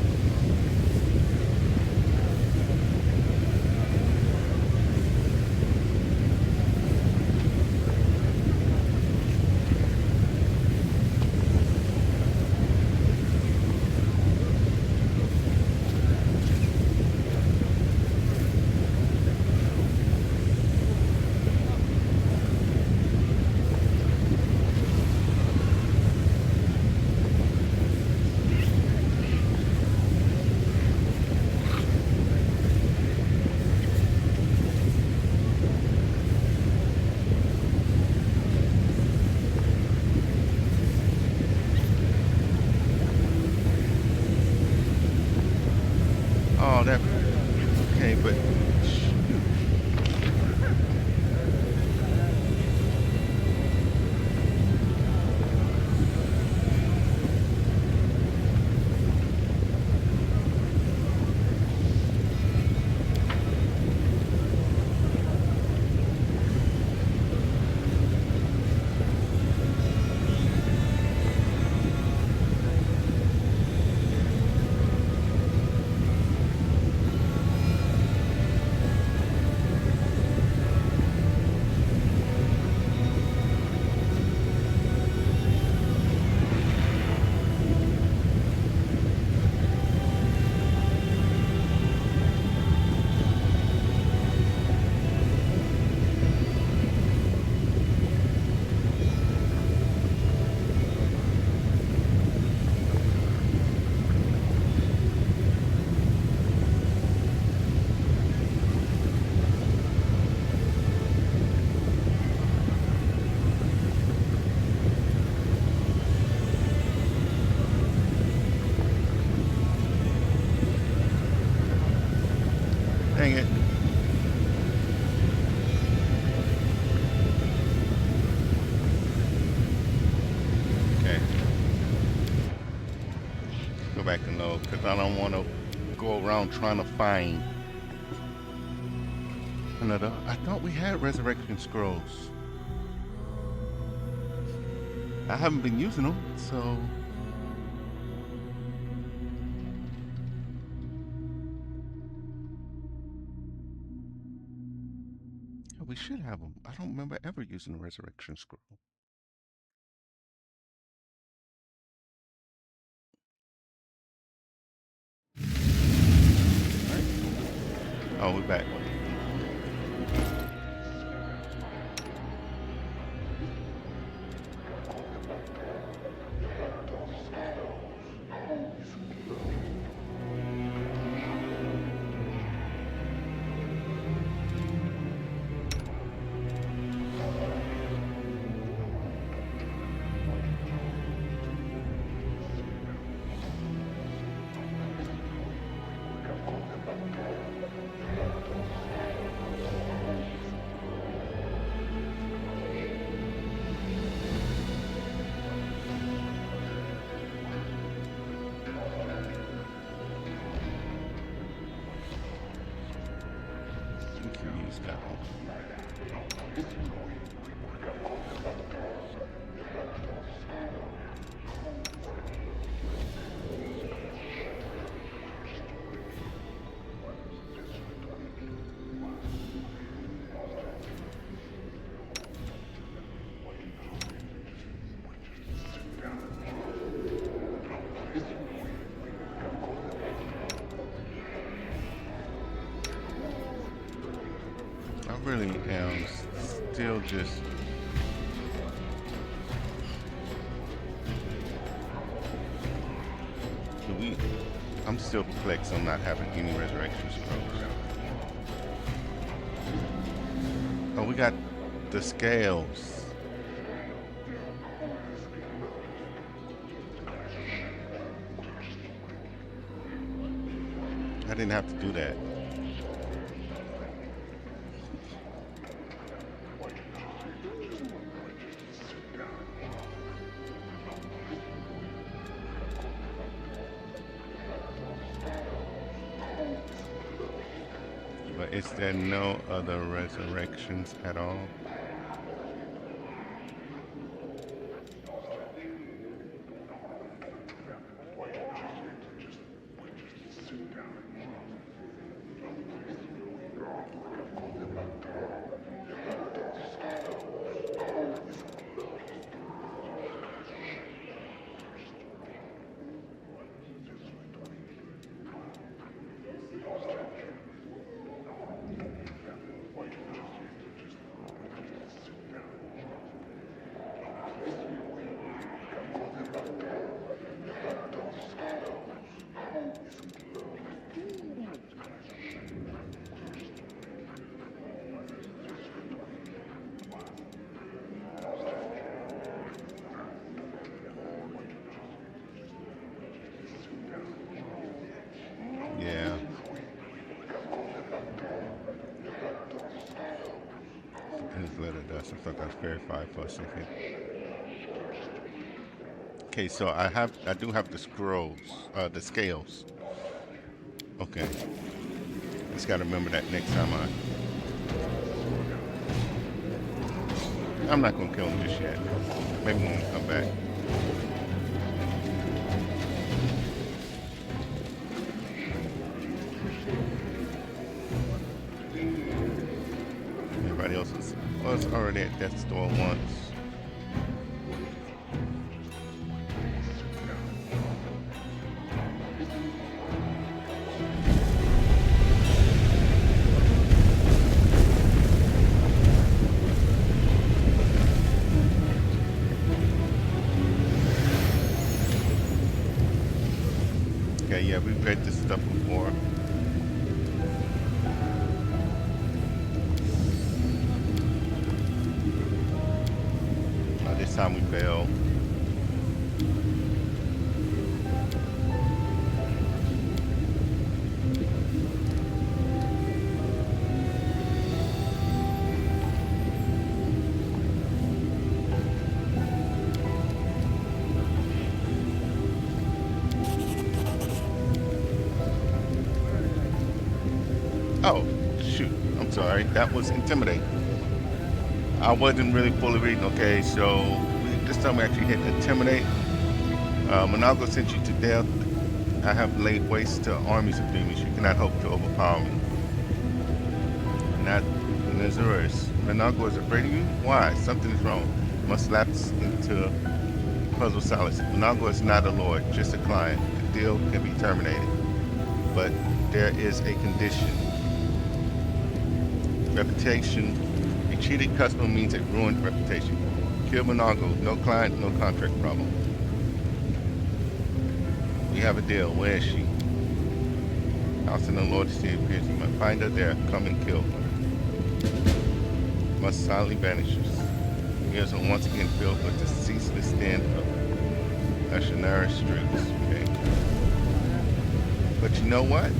Oh, that. Okay, but. Dang it. Okay. Go back and load, because I don't want to go around trying to find Another. I thought we had resurrection scrolls. I haven't been using them, so. Yeah, we should have them. I don't remember ever using a resurrection scroll. Oh, we're back. We can use that one. I really am still just. I'm still perplexed on not having any resurrection scrolls. Oh, we got the scales. I didn't have to do that. But is there no other resurrections at all? Yeah. His letter dust. I thought that was verified for a second. Okay, so I do have the scrolls, the scales. Okay. Just gotta remember that next time I'm not gonna kill him just yet. Maybe when we come back. Everybody else was already at death's door once. Okay, yeah, we've read this stuff before. This time we failed. Oh, shoot. I'm sorry. That was intimidate. I wasn't really fully reading. Okay, so this time we actually hit intimidate. Minagho sent you to death. I have laid waste to armies of demons. You cannot hope to overpower me. Not Nazarus. Minagho is afraid of you? Why? Something is wrong. Must lapse into puzzle silence. Minagho is not a lord, just a client. The deal can be terminated. But there is a condition. Reputation. A cheated customer means a ruined reputation. Kill Minagho. No client, no contract problem. We have a deal. Where is she? House in the Lord City appears. You might find her there. Come and kill her. Must silently banish us. Ears are once again filled with the ceaseless din of Ashanara streets. Okay. But you know what?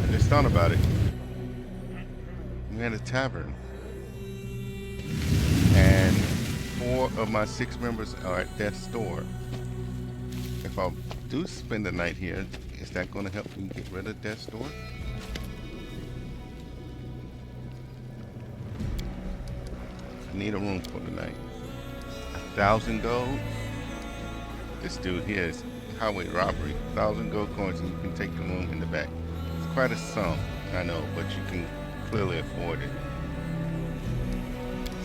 I just thought about it. We had a tavern. And 4 of my 6 members are at death's door. If I do spend the night here, is that going to help me get rid of death's door? I need a room for the night. 1,000 gold. This dude here is highway robbery. 1,000 gold coins and you can take the room in the back. It's quite a sum, I know, but you can clearly afford it.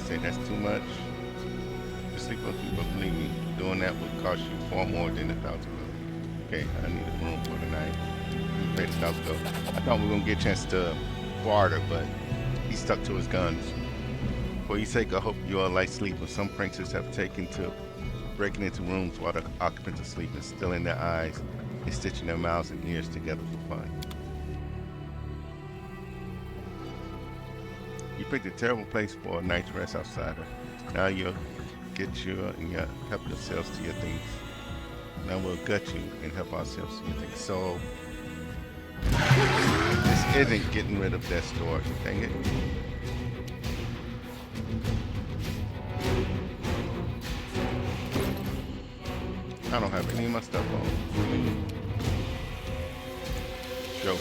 Say that's too much. Just sleep on people, believe me, doing that would cost you far more than 1,000 gold. Okay, I need a room for the night. We paid 1,000 gold. I thought we were gonna get a chance to barter, but he stuck to his guns. For your sake, I hope you are light sleepers. Some pranksters have taken to breaking into rooms while the occupants are sleeping, stealing their eyes and stitching their mouths and ears together for fun. You picked a terrible place for a night's rest, outsider. Now you'll get your and your help yourselves to your things. Now we'll gut you and help ourselves to your things. So this isn't getting rid of that store, dang it. I don't have any of my stuff on. Joke.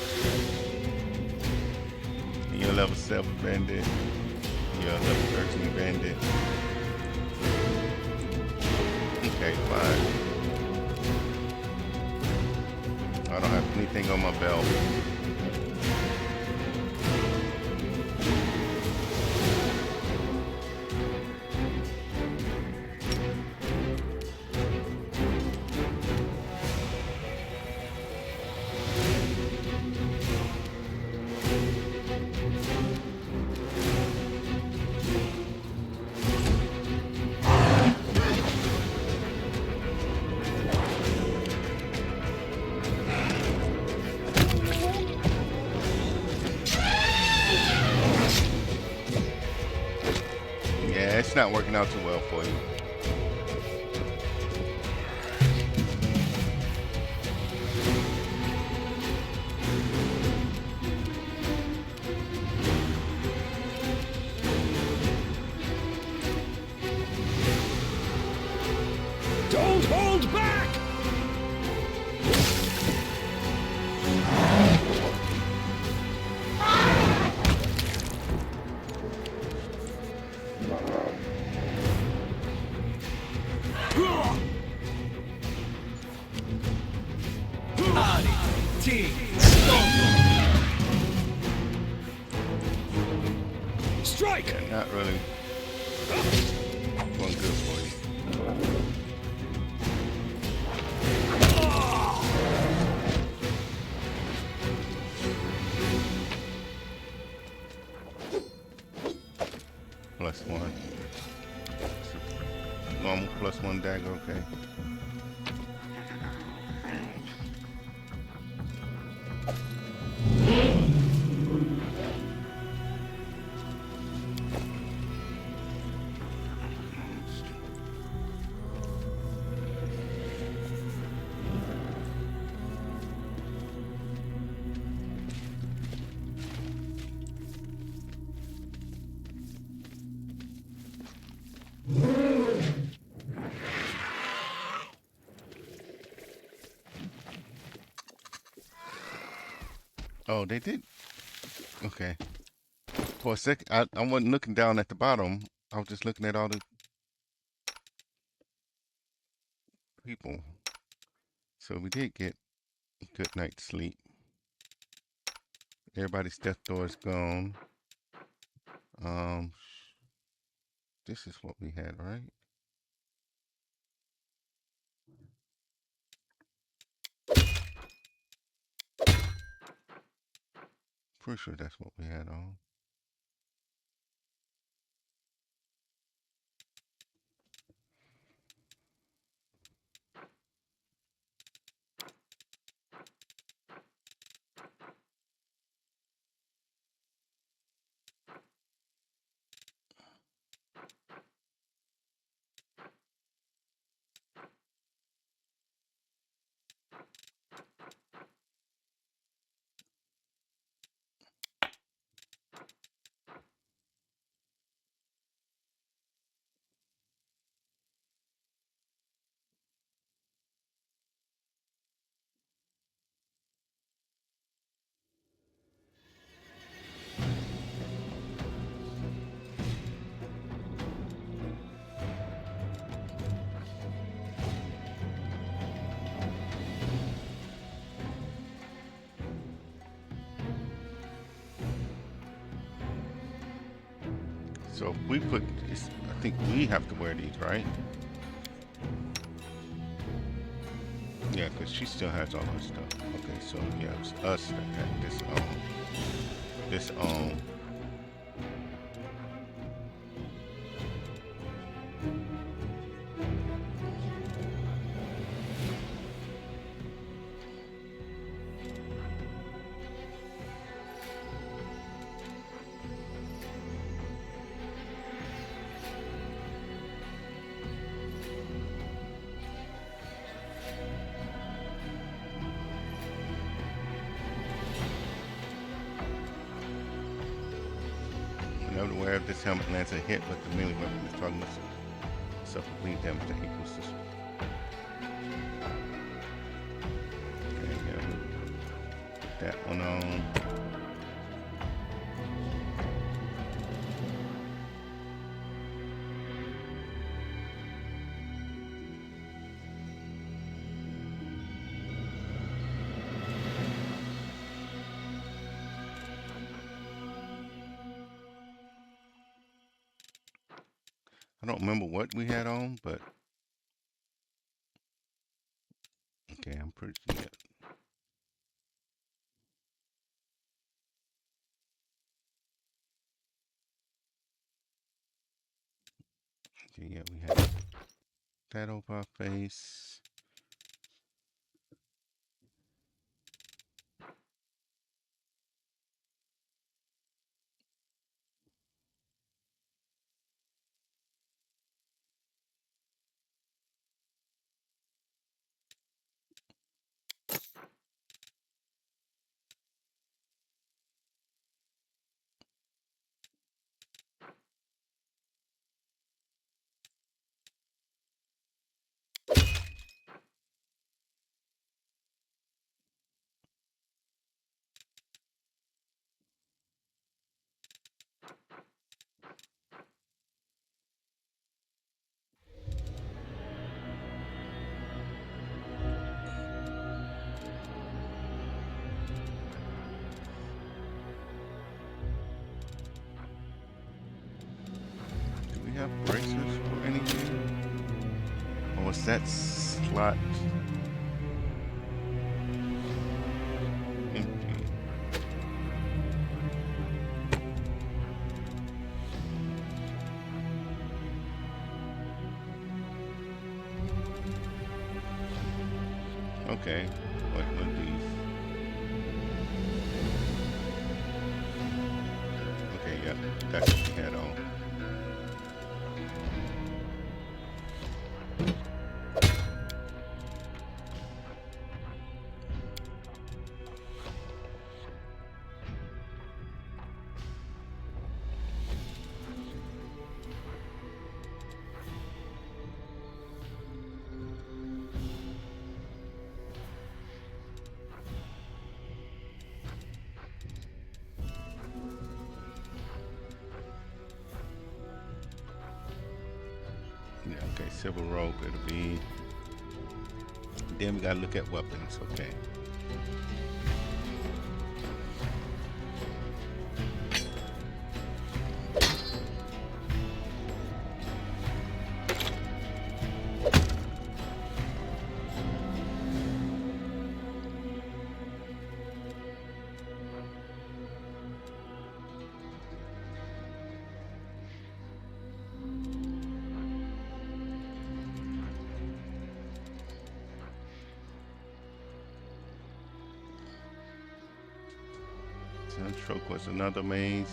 You're level 7 bandit. You're level 13 bandit. Okay, fine. I don't have anything on my belt. It's not working out too well for you. Don't hold back! Strike! Yeah, not really going good for you. +1. Normal +1 dagger, okay. Oh, they did. Okay. For a second, I wasn't looking down at the bottom. I was just looking at all the people. So we did get a good night's sleep. Everybody's death door is gone. Um, this is what we had, right? Pretty sure that's what we had on. So if we put this, I think we have to wear these, right? Yeah, because she still has all her stuff. Okay, so yeah, it's us that had this this Whenever if this helmet lands a hit with the melee weapon, is target suffer bleed damage that equals this. Okay, yeah, put that one on. I don't remember what we had on, but okay, I'm pretty sure. Okay, yeah, we had that over our face. Do we have bracers or anything? Or was that slot empty? Okay, what are these? Okay, yeah, that's what we had on. Civil Rogue. It'll be. Then we gotta look at weapons. Okay. Sunstroke was another maze.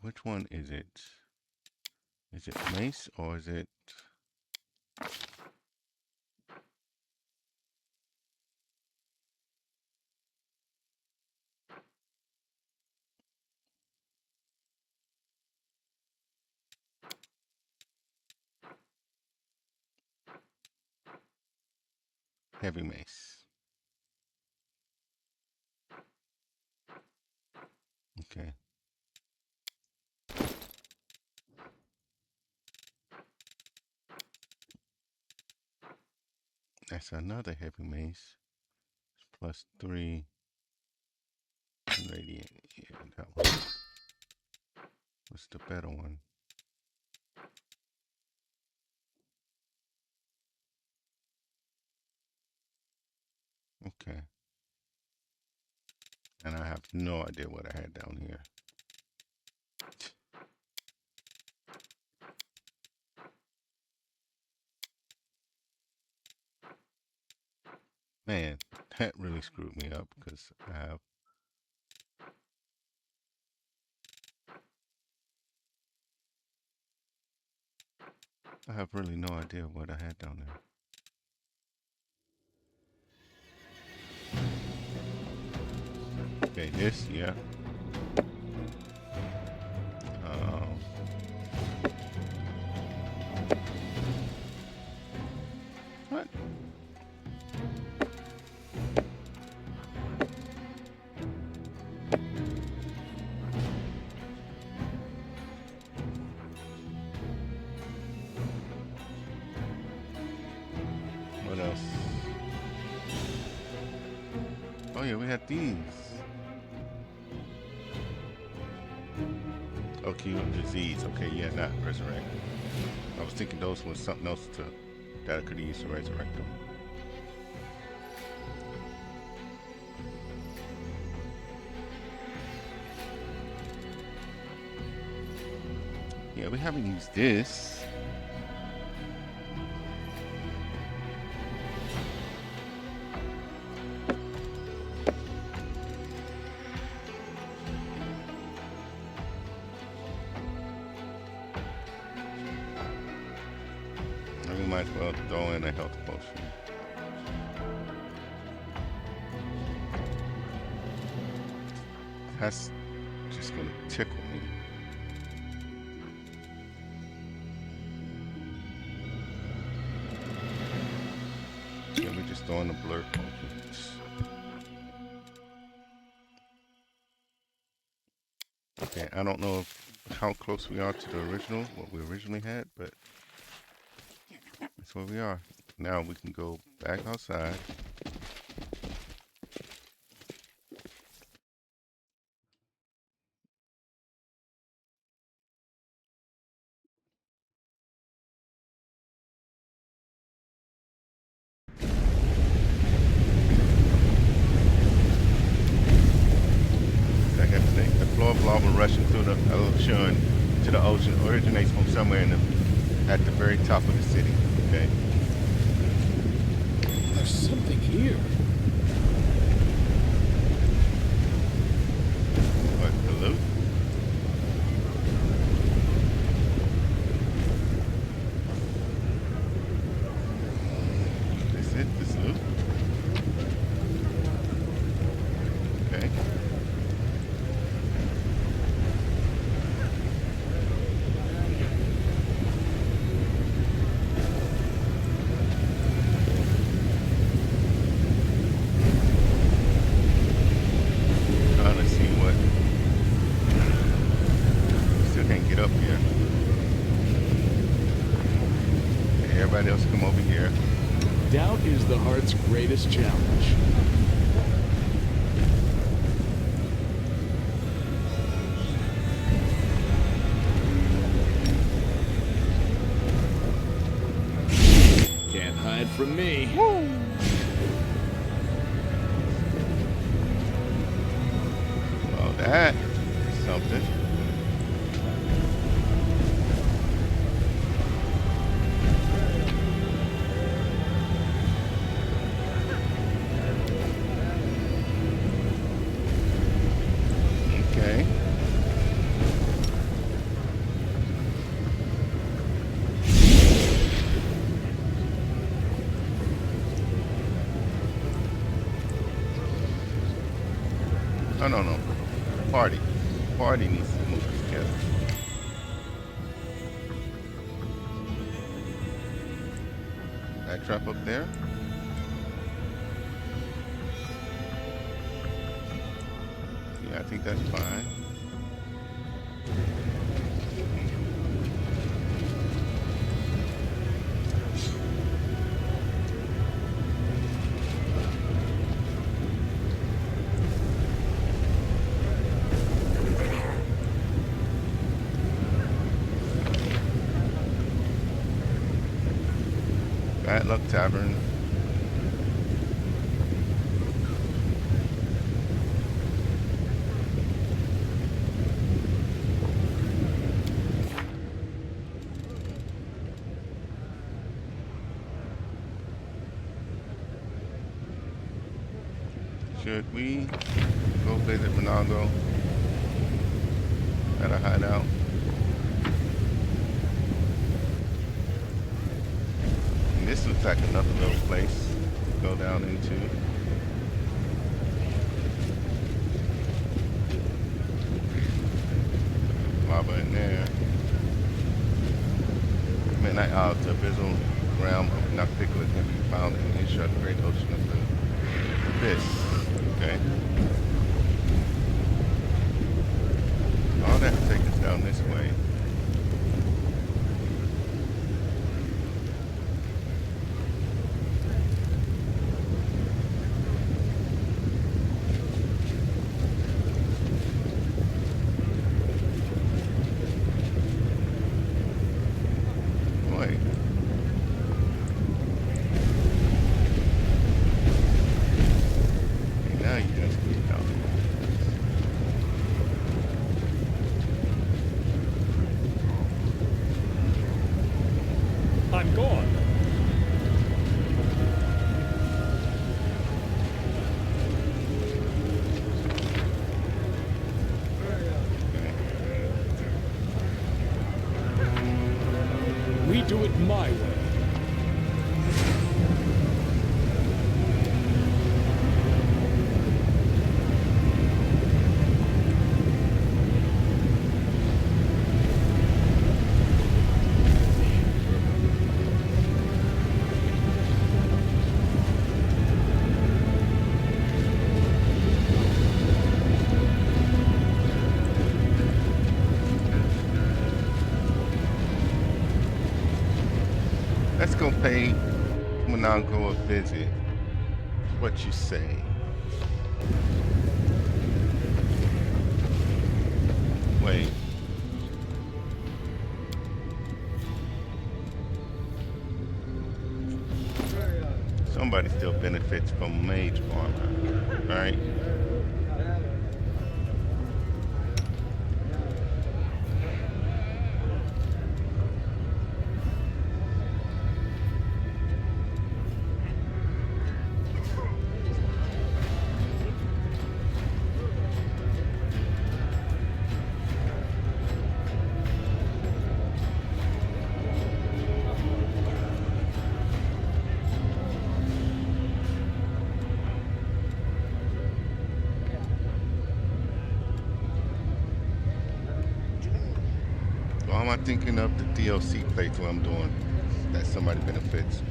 Which one is it? Is it mace or is it? Heavy mace. Okay. That's another heavy mace. Plus 3 radiant. Yeah, that one. What's the better one? Okay. And I have no idea what I had down here. Man, that really screwed me up because I have really no idea what I had down there. Okay, this, yeah. What? What else? Oh yeah, we had these. Oh, cure disease. Okay, yeah, not resurrect. I was thinking those was something else that I could use to resurrect them. Yeah, we haven't used this. We might as well throw in a health potion. That's just gonna tickle me. Yeah, we're just throwing the blur potions. Okay, I don't know how close we are to the original, what we originally had, but that's where we are. Now we can go back outside. Like I say, the flow of lava rushing through the ocean to the ocean originates from somewhere at the very top of the city. Okay. There's something here. What, the loot? That's it, this loot? Okay. Everybody else come over here. Doubt is the heart's greatest challenge. Can't hide from me. Well, that is something. Okay. Oh, no. Party. Party needs to move together. That trap up there. Yeah, I think that's fine. Bad Luck Tavern. Should we go visit Minagho at a hideout? And this looks like another little place to go down into. Lava in there. Midnight out the abysmal realm of Nocticola can be found in the inshore great ocean of the abyss. Okay. All that takes us down this way. Boy. Now you can squeeze out. I'm gone. We do it my way. Let's go pay Minagho a visit. What you say? Wait. Somebody still benefits from mage armor, right? Why am I thinking of the DLC playthrough I'm doing that somebody benefits?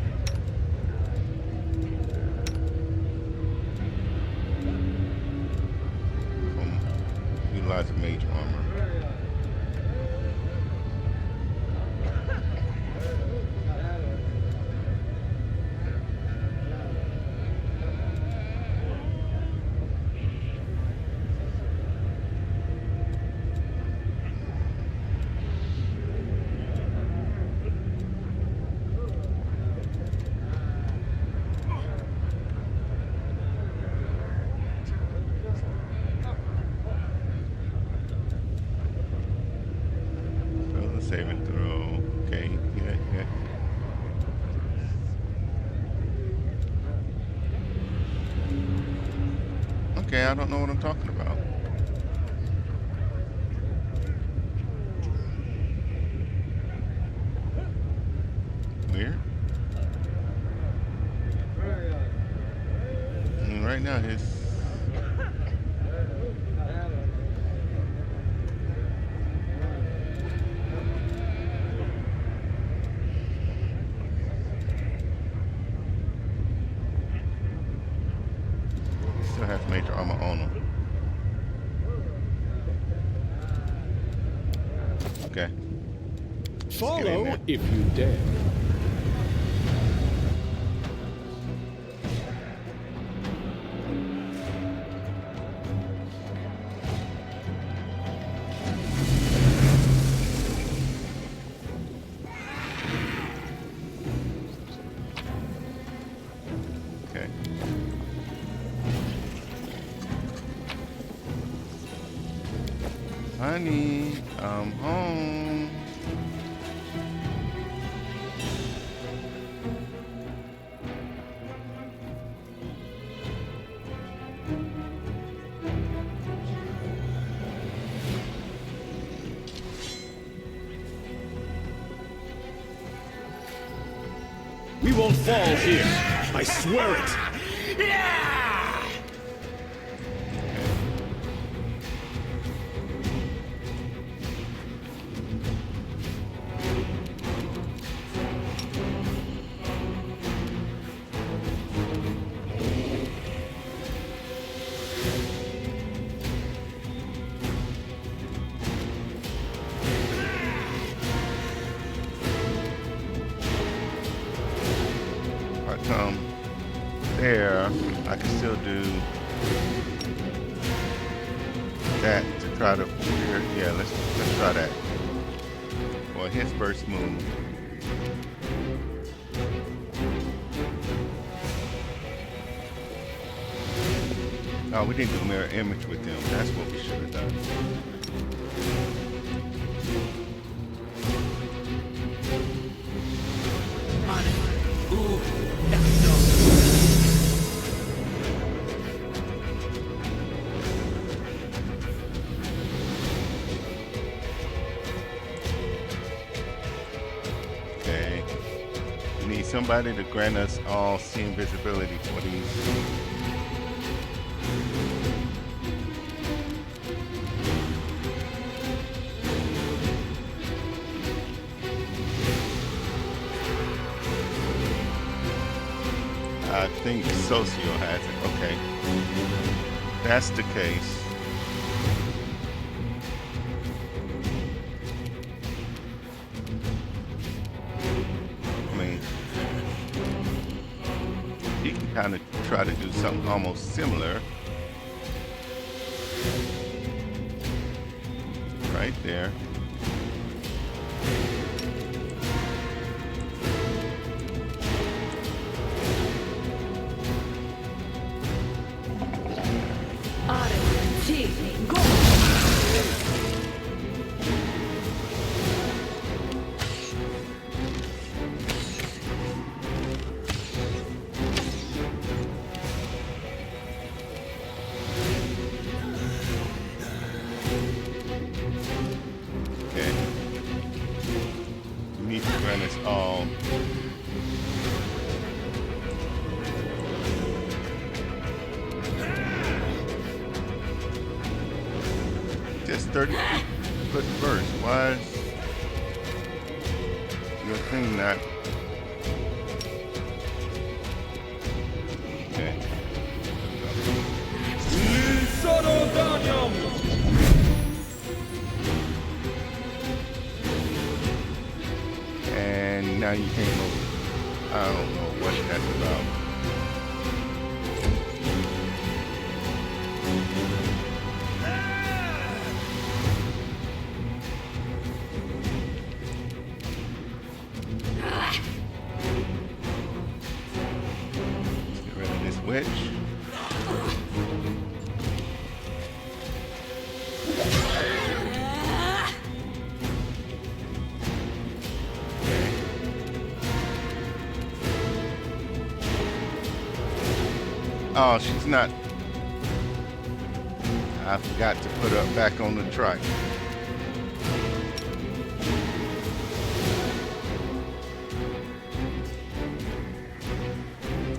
From utilizing mage armor. Okay, I don't know what I'm talking about. Weird. And right now his still has major armor on him. Okay. Follow if you dare. Okay. Honey, I'm home. We won't fall here. I swear it. If I come there, I can still do that to try to clear. Yeah, let's try that. Well, his first move. Oh, we didn't do mirror image with them. That's what we should have done. Okay. We need somebody to grant us all see invisibility for these. I think Socio has it. Okay. That's the case. I mean, he can kind of try to do something almost similar. Right there. Okay. We need to run this all. Just 30 foot burst. Why is your thing not? Okay. And now you can't move. I don't know what that's about. Let's get rid of this witch. Oh, she's not. I forgot to put up back on the track.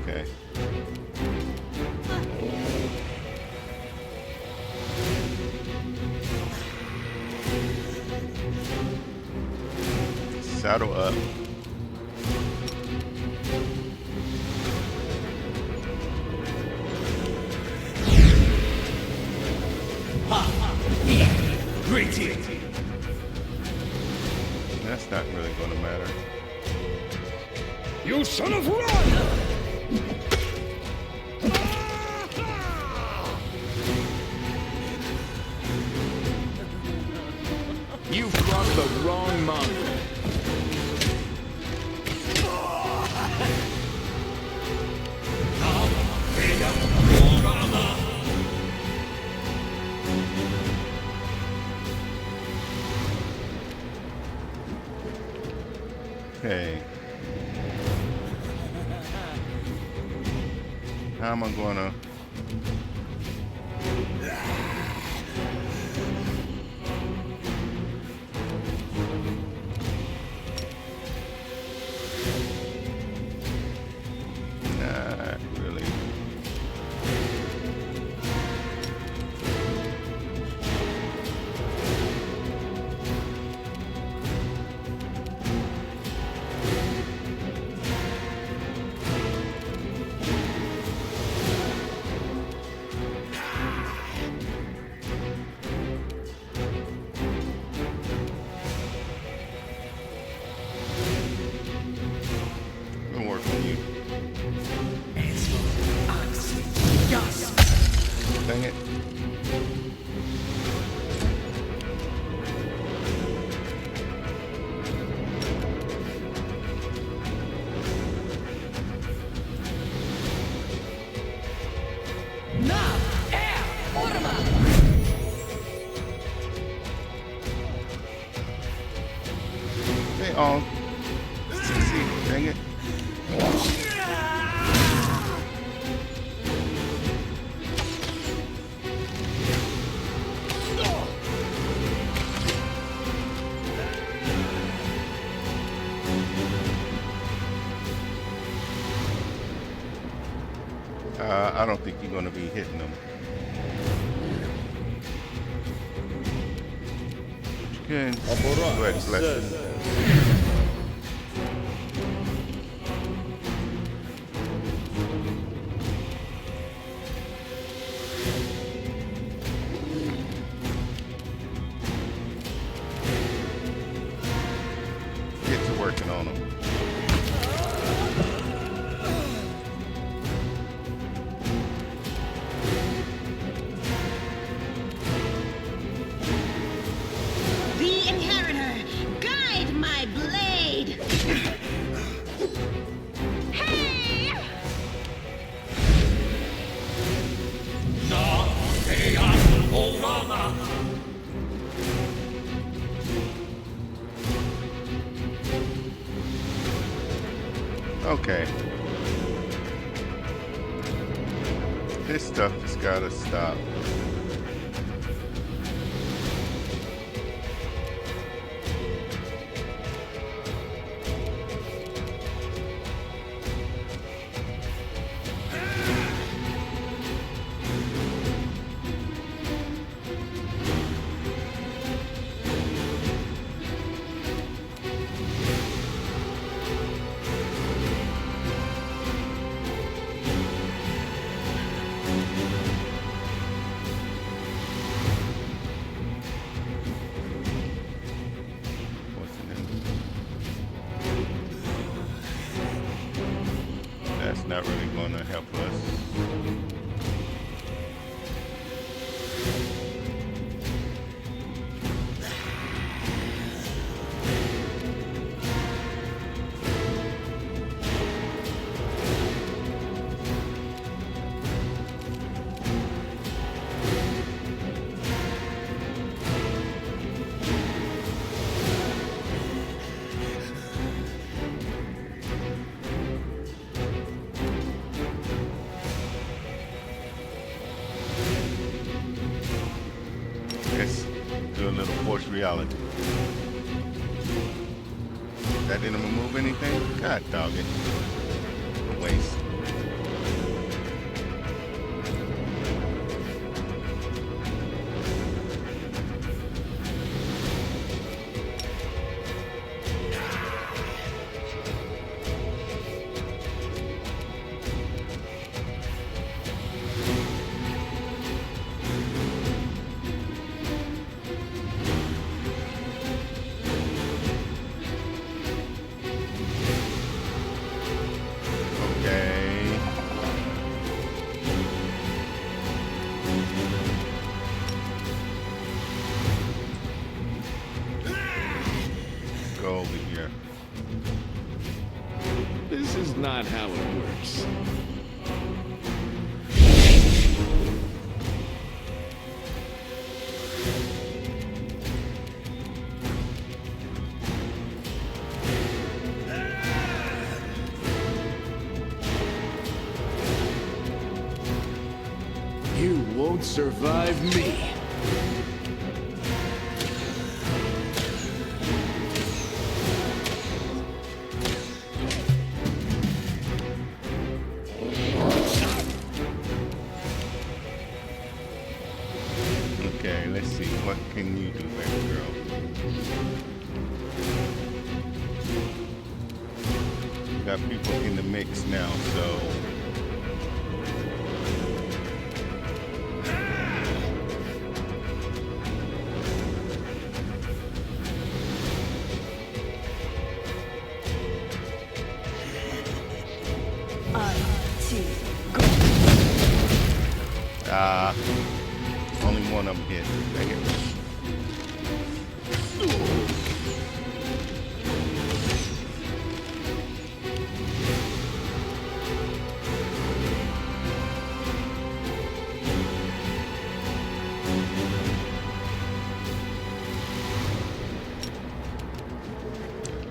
Okay. Saddle up. Great deal. That's not really going to matter. You son of run! You've brought the wrong monk. Okay. How am I gonna? Not really. Gonna work on you. Dang it. They all succeed. Dang it. I don't think you're going to be hitting them. But you can go ahead and bless them. Get to working on them. The Inheritor, guide my blade! Hey! Okay. This stuff has got to stop. What's the name? That's not really going to help us. reality. That didn't remove anything? God dog it. Waste. Go over here. This is not how it works. You won't survive me. Okay, let's see. What can you do, baby girl? We got people in the mix now, so. Only one of them hit. Dang it.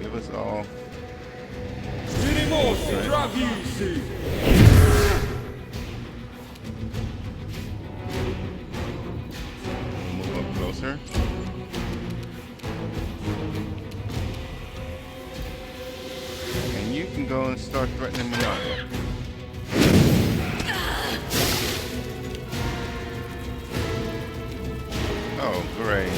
Give us all. Move up closer. And you can go and start threatening Minagho. Oh, great.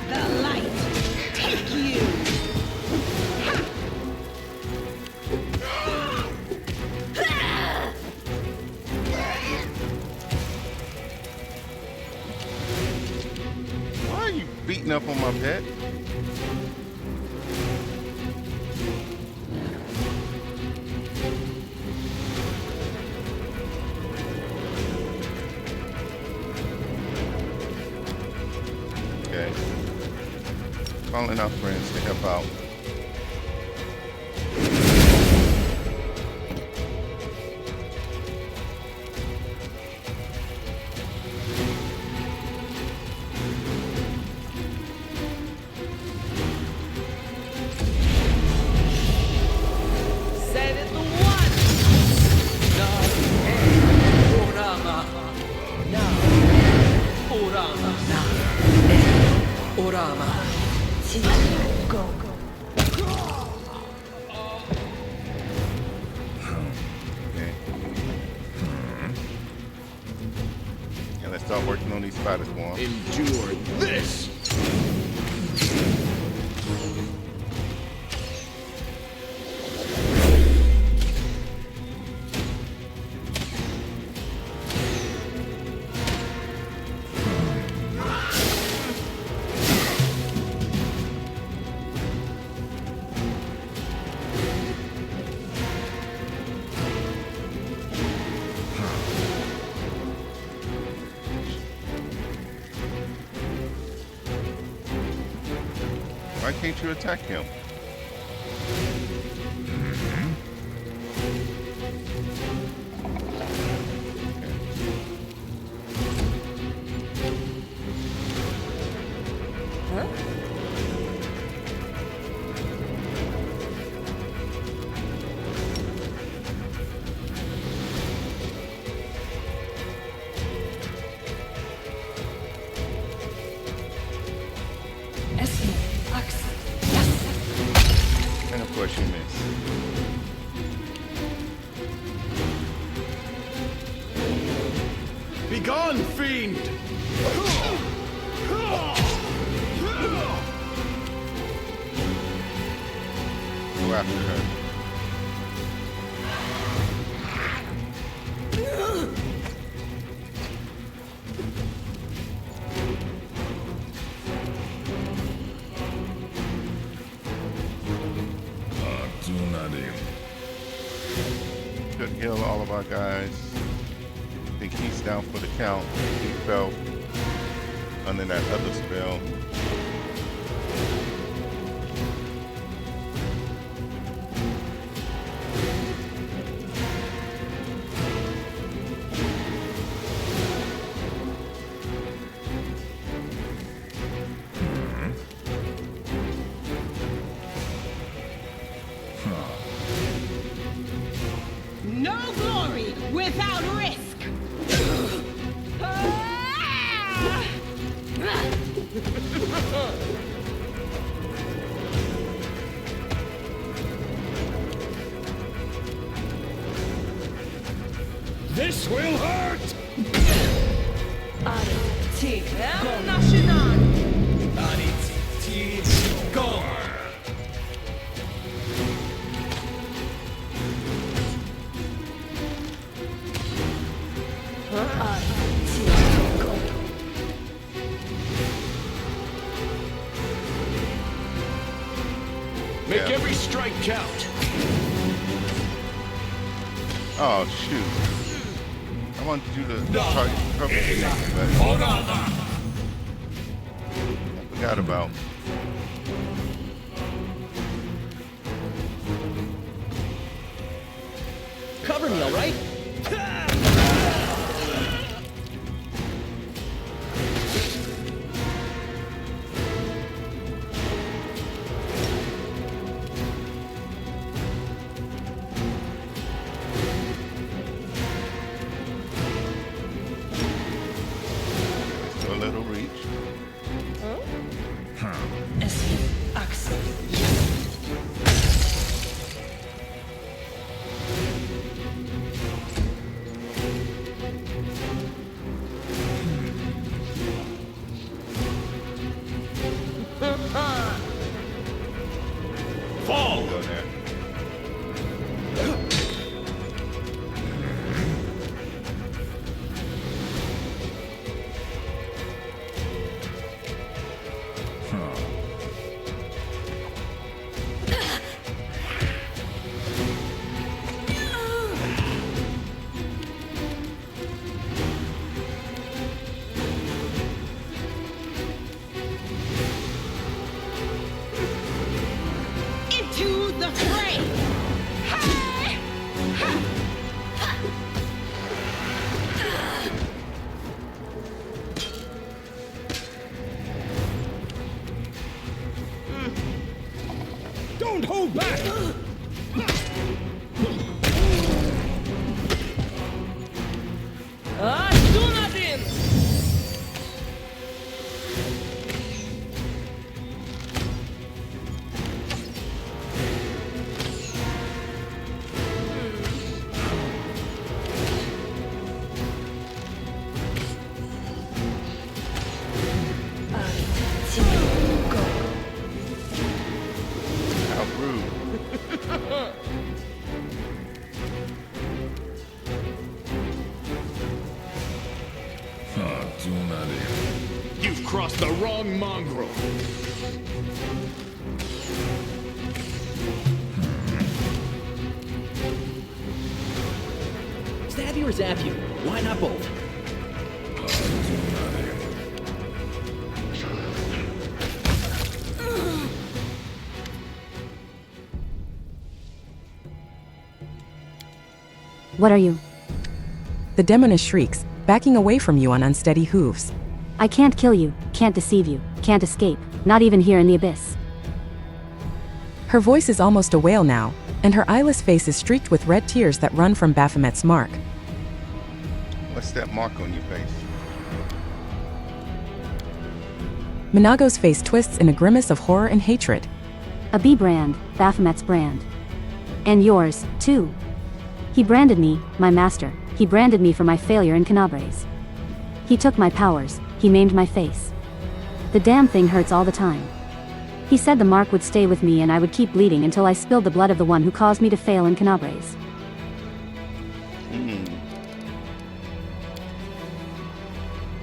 The light take you. Why are you beating up on my pet? Okay. Calling our friends to help out. Okay. Yeah, let's start working on these spiders, boy. Endure this! Why can't you attack him? course you miss. Begone, fiend! Go after her. Could heal all of our guys. I think he's down for the count. He fell under that other spell. No glory without risk. This will hurt! Go! Make Yeah. every strike count. Oh shoot. I wanted you to target cover me, but I forgot about. Cover me, all right? Still a little reach. Fall! Go there. Into the fray. Hey! Don't hold back! Dunadin! How rude. You've crossed the wrong mongrel. Stab you or zap you? Why not both? What are you? The demoness shrieks, backing away from you on unsteady hooves. I can't kill you, can't deceive you, can't escape, not even here in the abyss. Her voice is almost a wail now, and her eyeless face is streaked with red tears that run from Baphomet's mark. What's that mark on your face? Minagho's face twists in a grimace of horror and hatred. A B brand, Baphomet's brand. And yours, too. He branded me, my master. He branded me for my failure in Canabres. He took my powers, he maimed my face. The damn thing hurts all the time. He said the mark would stay with me and I would keep bleeding until I spilled the blood of the one who caused me to fail in Canabres.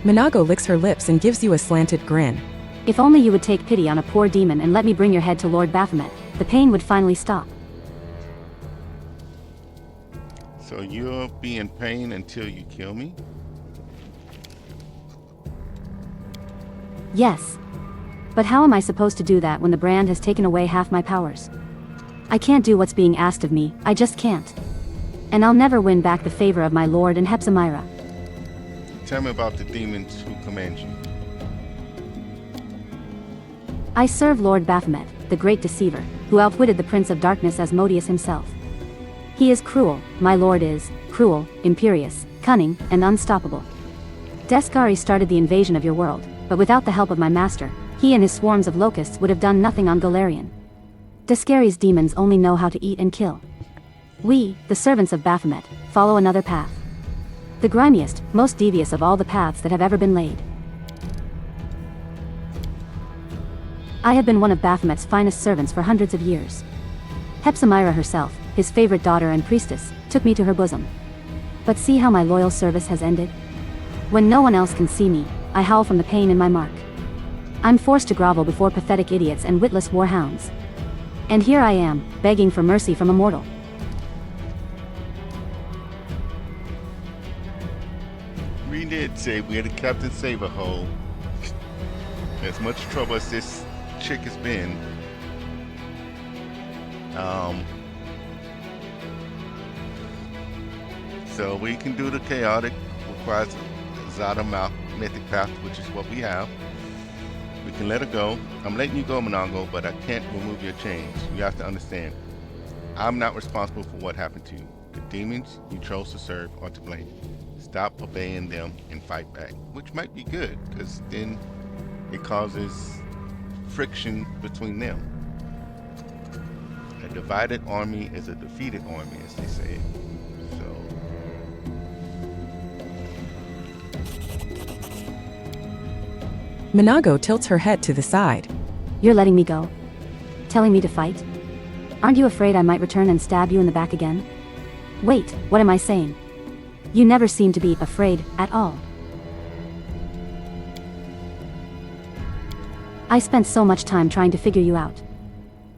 Minagho licks her lips and gives you a slanted grin. If only you would take pity on a poor demon and let me bring your head to Lord Baphomet, the pain would finally stop. So you'll be in pain until you kill me? Yes. But how am I supposed to do that when the brand has taken away half my powers? I can't do what's being asked of me, I just can't. And I'll never win back the favor of my lord and Hepzibah. Tell me about the demons who command you. I serve Lord Baphomet, the great deceiver, who outwitted the Prince of Darkness Asmodeus himself. He is cruel, my lord is, cruel, imperious, cunning, and unstoppable. Descari started the invasion of your world, but without the help of my master, he and his swarms of locusts would have done nothing on Galarian. Descari's demons only know how to eat and kill. We, the servants of Baphomet, follow another path. The grimiest, most devious of all the paths that have ever been laid. I have been one of Baphomet's finest servants for hundreds of years. Hepzibah herself, his favorite daughter and priestess, took me to her bosom. But see how my loyal service has ended? When no one else can see me, I howl from the pain in my mark. I'm forced to grovel before pathetic idiots and witless warhounds. And here I am, begging for mercy from a mortal. We did say we had a Captain Saberhole. As much trouble as this chick has been. So we can do the chaotic, requires Zada Mythic Path, which is what we have. We can let her go. I'm letting you go, Minagho, but I can't remove your chains. You have to understand. I'm not responsible for what happened to you. The demons you chose to serve are to blame. Stop obeying them and fight back, which might be good, because then it causes friction between them. A divided army is a defeated army, as they say. Minagho tilts her head to the side. You're letting me go? Telling me to fight? Aren't you afraid I might return and stab you in the back again? Wait, what am I saying? You never seem to be afraid at all. I spent so much time trying to figure you out.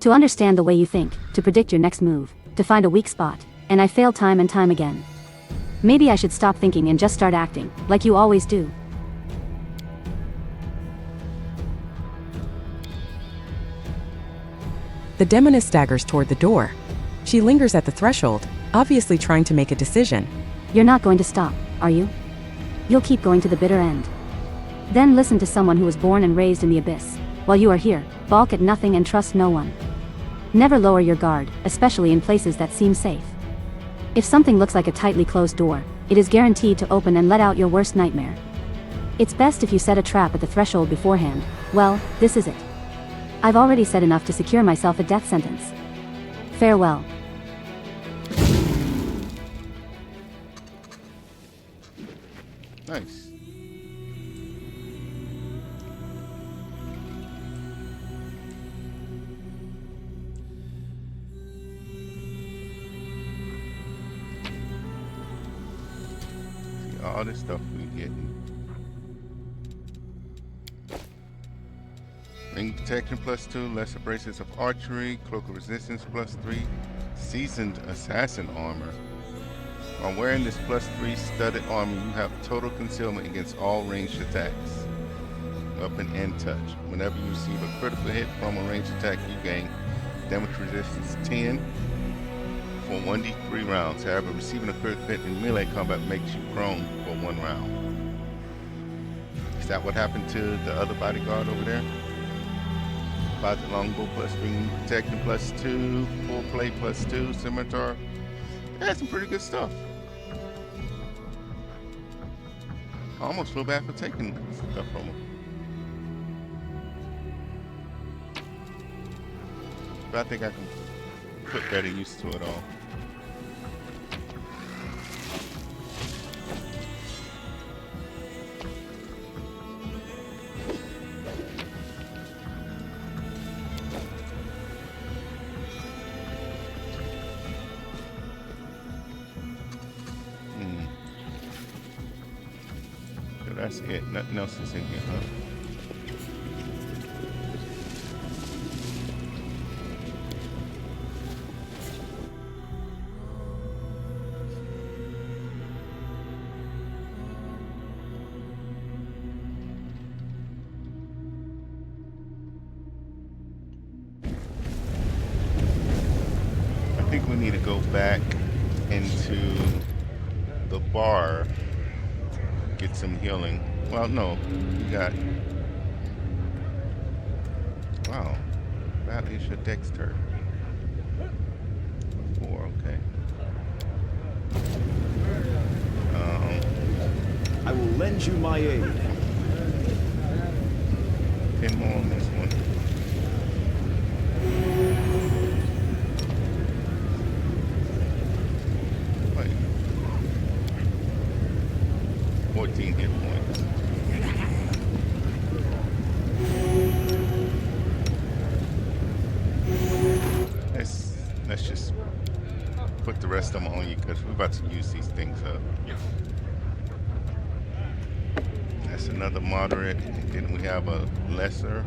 To understand the way you think, to predict your next move, to find a weak spot, and I failed time and time again. Maybe I should stop thinking and just start acting, like you always do. The demoness staggers toward the door. She lingers at the threshold, obviously trying to make a decision. You're not going to stop, are you? You'll keep going to the bitter end. Then listen to someone who was born and raised in the abyss. While you are here, balk at nothing and trust no one. Never lower your guard, especially in places that seem safe. If something looks like a tightly closed door, it is guaranteed to open and let out your worst nightmare. It's best if you set a trap at the threshold beforehand. Well, this is it. I've already said enough to secure myself a death sentence. Farewell. Nice. See all this stuff we getting. Ring protection +2, less abrasives of archery, cloak of resistance +3, seasoned assassin armor. While wearing this +3 studded armor, you have total concealment against all ranged attacks, weapon and touch. Whenever you receive a critical hit from a ranged attack, you gain damage resistance 10 for 1d3 rounds. However, receiving a critical hit in melee combat makes you prone for 1 round. Is that what happened to the other bodyguard over there? Posit longbow +3, protection +2, full plate +2, scimitar. That's some pretty good stuff. I almost feel bad for taking stuff from him. But I think I can put better use to it all. So that's it. Nothing else is in here, huh? I think we need to go back into the bar, get some healing. Well, no, we got. Wow, that is your Dexter. 4, okay. I will lend you my aid. 10 more on this one. Wait. 14 hit points. Let's just put the rest of them on you because we're about to use these things up. That's another moderate, and then we have a lesser.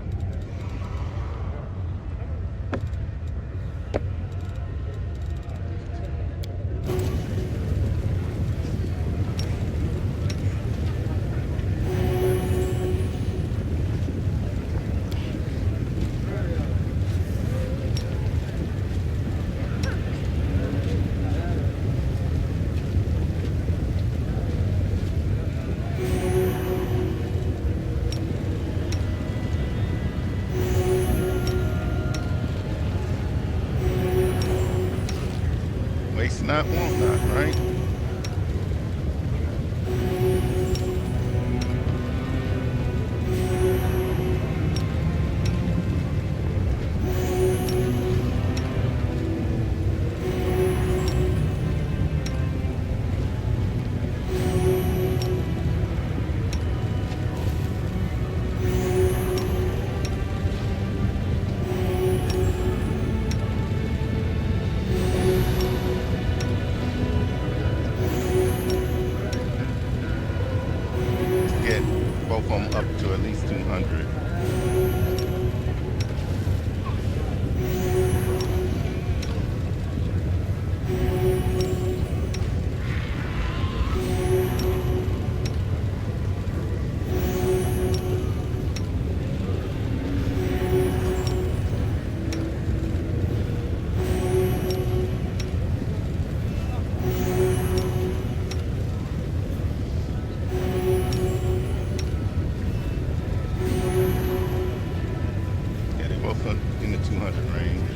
Waste not, want not, right? Get both of them up to at least 200. Yeah, they're both in the 200 range.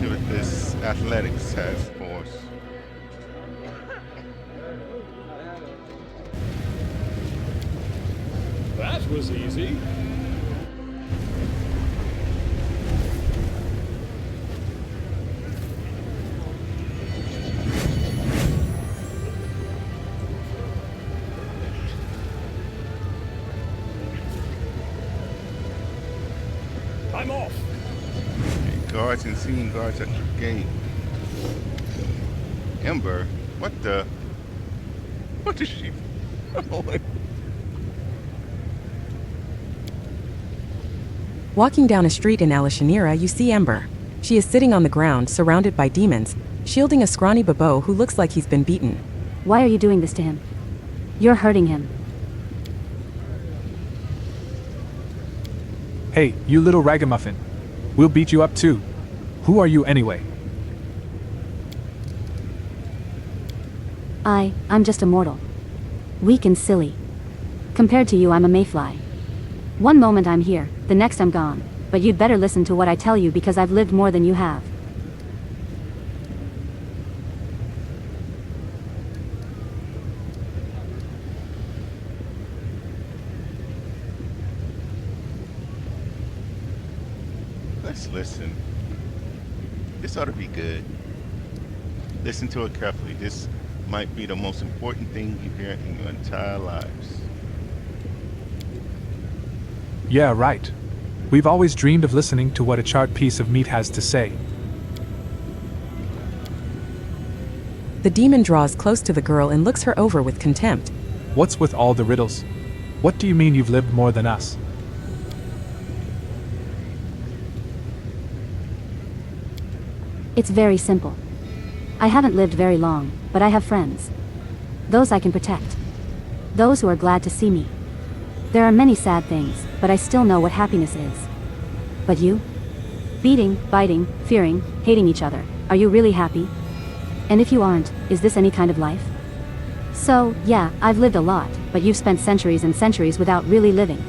See what this athletics has for us. That was easy. I'm off. Okay, guards and scene guards at the gate. Ember, what the? What is she? Walking down a street in Alishanira, you see Ember. She is sitting on the ground, surrounded by demons, shielding a scrawny babo who looks like he's been beaten. Why are you doing this to him? You're hurting him. Hey, you little ragamuffin. We'll beat you up too. Who are you anyway? I'm just a mortal. Weak and silly. Compared to you, I'm a mayfly. One moment I'm here, the next I'm gone. But you'd better listen to what I tell you because I've lived more than you have. This ought to be good. Listen to it carefully. This might be the most important thing you hear in your entire lives. Yeah, right. We've always dreamed of listening to what a charred piece of meat has to say. The demon draws close to the girl and looks her over with contempt. What's with all the riddles? What do you mean you've lived more than us? It's very simple. I haven't lived very long, but I have friends. Those I can protect. Those who are glad to see me. There are many sad things, but I still know what happiness is. But you? Beating, biting, fearing, hating each other. Are you really happy? And if you aren't, is this any kind of life? So, yeah, I've lived a lot, but you've spent centuries and centuries without really living.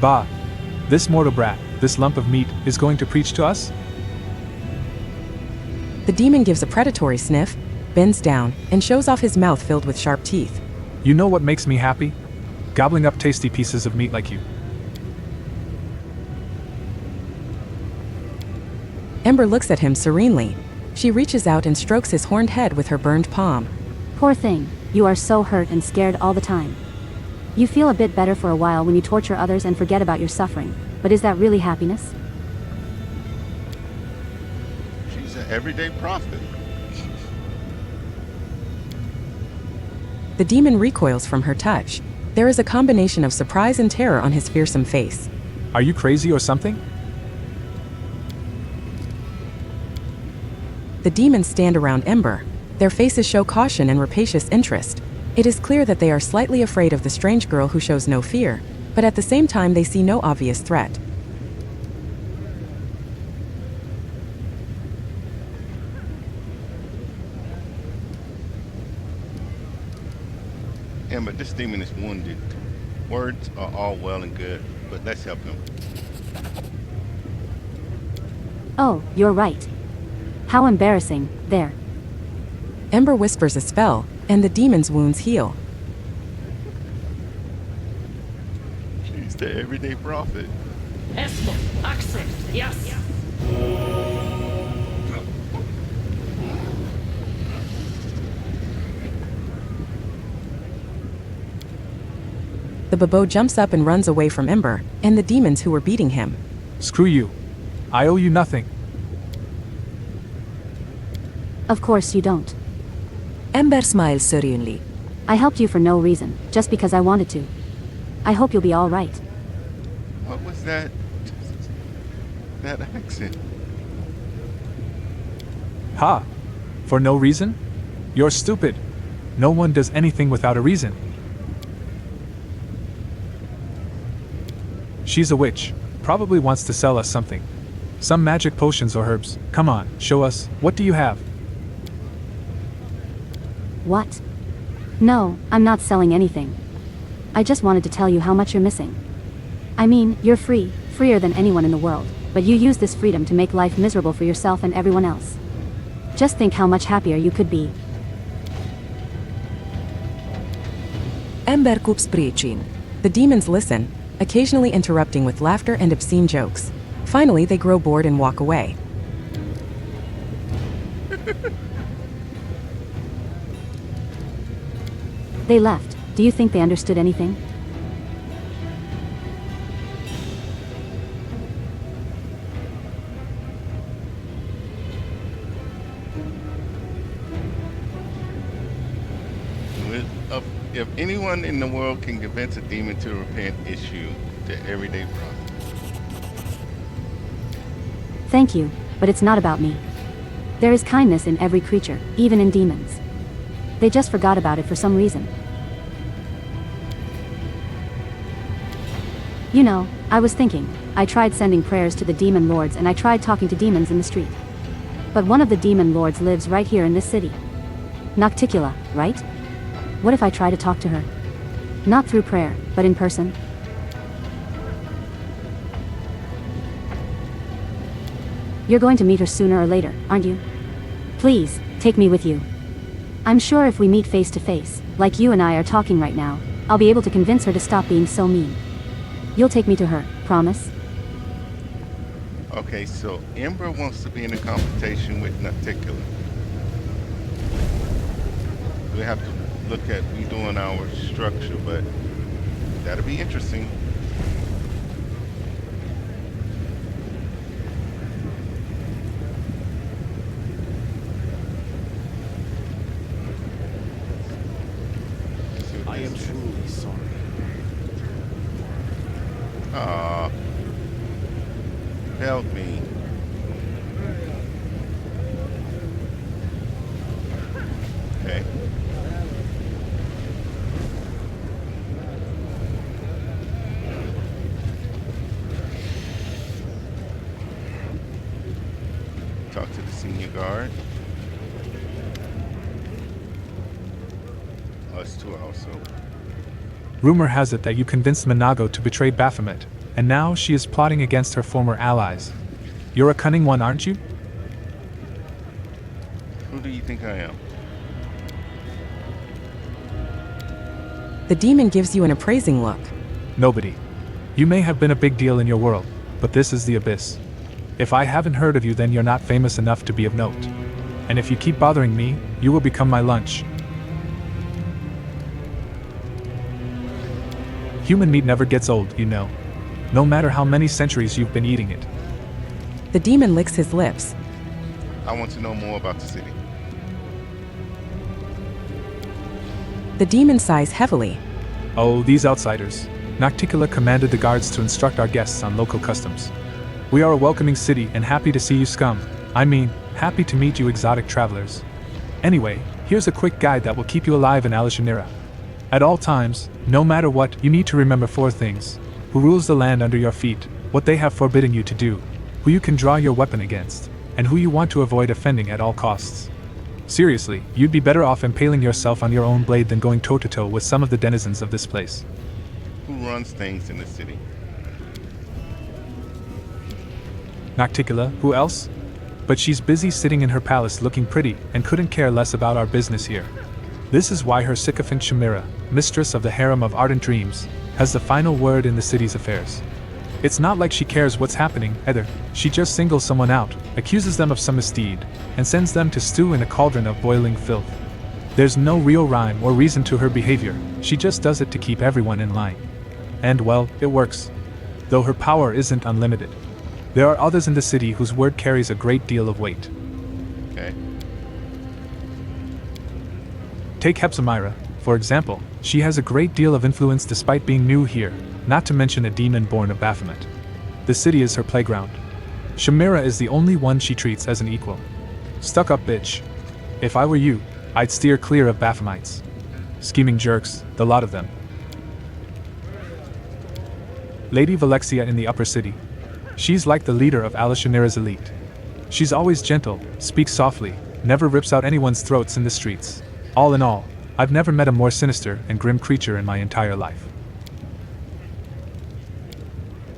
Bah! This mortal brat, this lump of meat, is going to preach to us? The demon gives a predatory sniff, bends down, and shows off his mouth filled with sharp teeth. You know what makes me happy? Gobbling up tasty pieces of meat like you. Ember looks at him serenely. She reaches out and strokes his horned head with her burned palm. Poor thing, you are so hurt and scared all the time. You feel a bit better for a while when you torture others and forget about your suffering, but is that really happiness? She's an everyday prophet. The demon recoils from her touch. There is a combination of surprise and terror on his fearsome face. Are you crazy or something? The demons stand around Ember. Their faces show caution and rapacious interest. It is clear that they are slightly afraid of the strange girl who shows no fear, but at the same time they see no obvious threat. Ember, this demon is wounded. Words are all well and good, but let's help him. Oh, you're right. How embarrassing, there. Ember whispers a spell, and the demon's wounds heal. She's the everyday prophet. Esmo, access, yes. The Babo jumps up and runs away from Ember, and the demons who were beating him. Screw you. I owe you nothing. Of course you don't. Ember smiles serenely. I helped you for no reason, just because I wanted to. I hope you'll be all right. What was that? That accent. Ha! For no reason? You're stupid. No one does anything without a reason. She's a witch. Probably wants to sell us something. Some magic potions or herbs. Come on, show us. What do you have? What? No, I'm not selling anything. I just wanted to tell you how much you're missing. I mean, you're free, freer than anyone in the world, but you use this freedom to make life miserable for yourself and everyone else. Just think how much happier you could be. Ember kups preaching. The demons listen, occasionally interrupting with laughter and obscene jokes. Finally, they grow bored and walk away. They left. Do you think they understood anything? If anyone in the world can convince a demon to repent, it's you, the everyday prophet. Thank you, but it's not about me. There is kindness in every creature, even in demons. They just forgot about it for some reason. You know, I was thinking, I tried sending prayers to the demon lords and I tried talking to demons in the street. But one of the demon lords lives right here in this city. Nocticula, right? What if I try to talk to her? Not through prayer, but in person? You're going to meet her sooner or later, aren't you? Please, take me with you. I'm sure if we meet face to face, like you and I are talking right now, I'll be able to convince her to stop being so mean. You'll take me to her, promise? Okay, so Ember wants to be in a competition with Nuticular. We have to look at redoing our structure, but that'll be interesting. I am truly sorry. Help me. Okay. Talk to the senior guard. Us two also. Rumor has it that you convinced Minagho to betray Baphomet, and now she is plotting against her former allies. You're a cunning one, aren't you? Who do you think I am? The demon gives you an appraising look. Nobody. You may have been a big deal in your world, but this is the abyss. If I haven't heard of you, then you're not famous enough to be of note. And if you keep bothering me, you will become my lunch. Human meat never gets old, you know. No matter how many centuries you've been eating it. The demon licks his lips. I want to know more about the city. The demon sighs heavily. Oh, these outsiders. Nocticula commanded the guards to instruct our guests on local customs. We are a welcoming city and happy to see you scum. I mean, happy to meet you exotic travelers. Anyway, here's a quick guide that will keep you alive in Alishanira. At all times, no matter what, you need to remember 4 things. Who rules the land under your feet, what they have forbidden you to do, who you can draw your weapon against, and who you want to avoid offending at all costs. Seriously, you'd be better off impaling yourself on your own blade than going toe-to-toe with some of the denizens of this place. Who runs things in the city? Nocticula, who else? But she's busy sitting in her palace looking pretty and couldn't care less about our business here. This is why her sycophant Chimera, mistress of the harem of ardent dreams, has the final word in the city's affairs. It's not like she cares what's happening, either. She just singles someone out, accuses them of some misdeed, and sends them to stew in a cauldron of boiling filth. There's no real rhyme or reason to her behavior, she just does it to keep everyone in line. And well, it works. Though her power isn't unlimited. There are others in the city whose word carries a great deal of weight. Okay. Take Hepzibah, for example. She has a great deal of influence despite being new here, not to mention a demon born of Baphomet. The city is her playground. Chimera is the only one she treats as an equal. Stuck up bitch. If I were you, I'd steer clear of Baphomets. Scheming jerks, the lot of them. Lady Valexia in the upper city. She's like the leader of Alishanira's elite. She's always gentle, speaks softly, never rips out anyone's throats in the streets. All in all, I've never met a more sinister and grim creature in my entire life.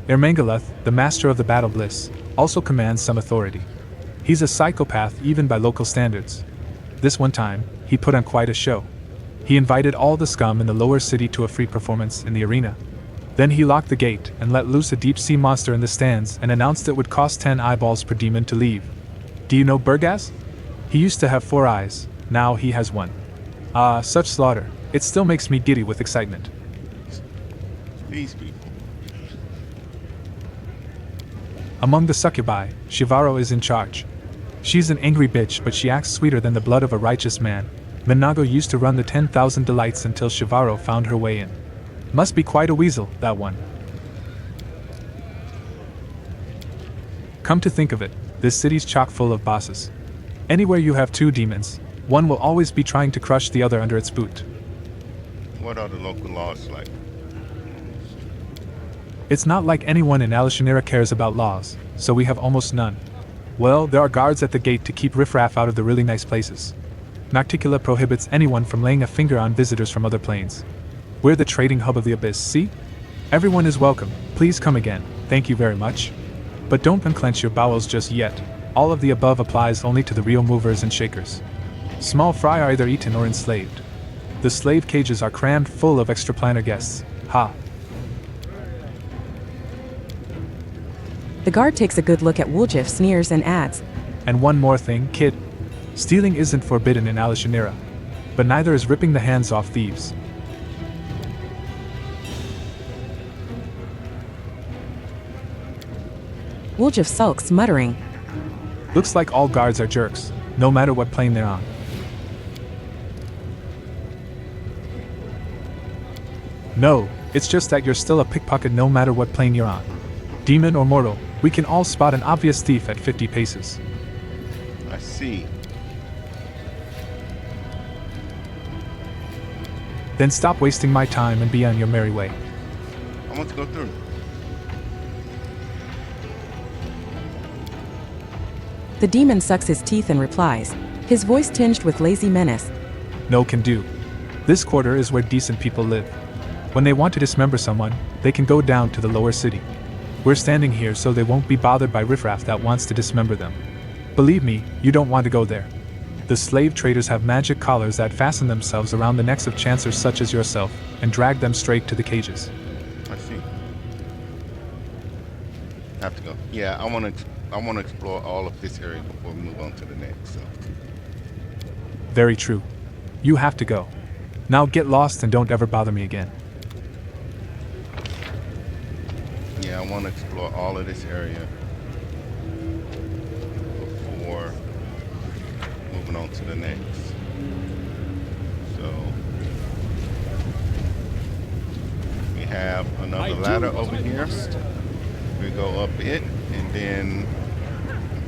Ermangaleth, the master of the Battle Bliss, also commands some authority. He's a psychopath even by local standards. This one time, he put on quite a show. He invited all the scum in the lower city to a free performance in the arena. Then he locked the gate and let loose a deep-sea monster in the stands and announced it would cost 10 eyeballs per demon to leave. Do you know Burgaz? He used to have 4 eyes, now he has 1. Ah, such slaughter. It still makes me giddy with excitement. These people. Among the succubi, Shivaro is in charge. She's an angry bitch, but she acts sweeter than the blood of a righteous man. Minagho used to run the 10,000 delights until Shivaro found her way in. Must be quite a weasel, that one. Come to think of it, this city's chock full of bosses. Anywhere you have 2 demons, one will always be trying to crush the other under its boot. What are the local laws like? It's not like anyone in Alishanira cares about laws, so we have almost none. Well, there are guards at the gate to keep riffraff out of the really nice places. Nocticula prohibits anyone from laying a finger on visitors from other planes. We're the trading hub of the abyss, see? Everyone is welcome, please come again, thank you very much. But don't unclench your bowels just yet, all of the above applies only to the real movers and shakers. Small fry are either eaten or enslaved. The slave cages are crammed full of extraplanar guests, ha. The guard takes a good look at Woljif, sneers, and adds, And one more thing, kid. Stealing isn't forbidden in Alishanera, but neither is ripping the hands off thieves. Woljif sulks, muttering, Looks like all guards are jerks, no matter what plane they're on. No, it's just that you're still a pickpocket no matter what plane you're on. Demon or mortal, we can all spot an obvious thief at 50 paces. I see. Then stop wasting my time and be on your merry way. I want to go through. The demon sucks his teeth and replies, his voice tinged with lazy menace, No can do. This quarter is where decent people live. When they want to dismember someone, they can go down to the lower city. We're standing here so they won't be bothered by riffraff that wants to dismember them. Believe me, you don't want to go there. The slave traders have magic collars that fasten themselves around the necks of chancers such as yourself and drag them straight to the cages. I see. Have to go. Yeah, I want to explore all of this area before we move on to the next. So. Very true. You have to go. Now get lost and don't ever bother me again. Yeah, I want to explore all of this area before moving on to the next. So we have another ladder over here. We go up it and then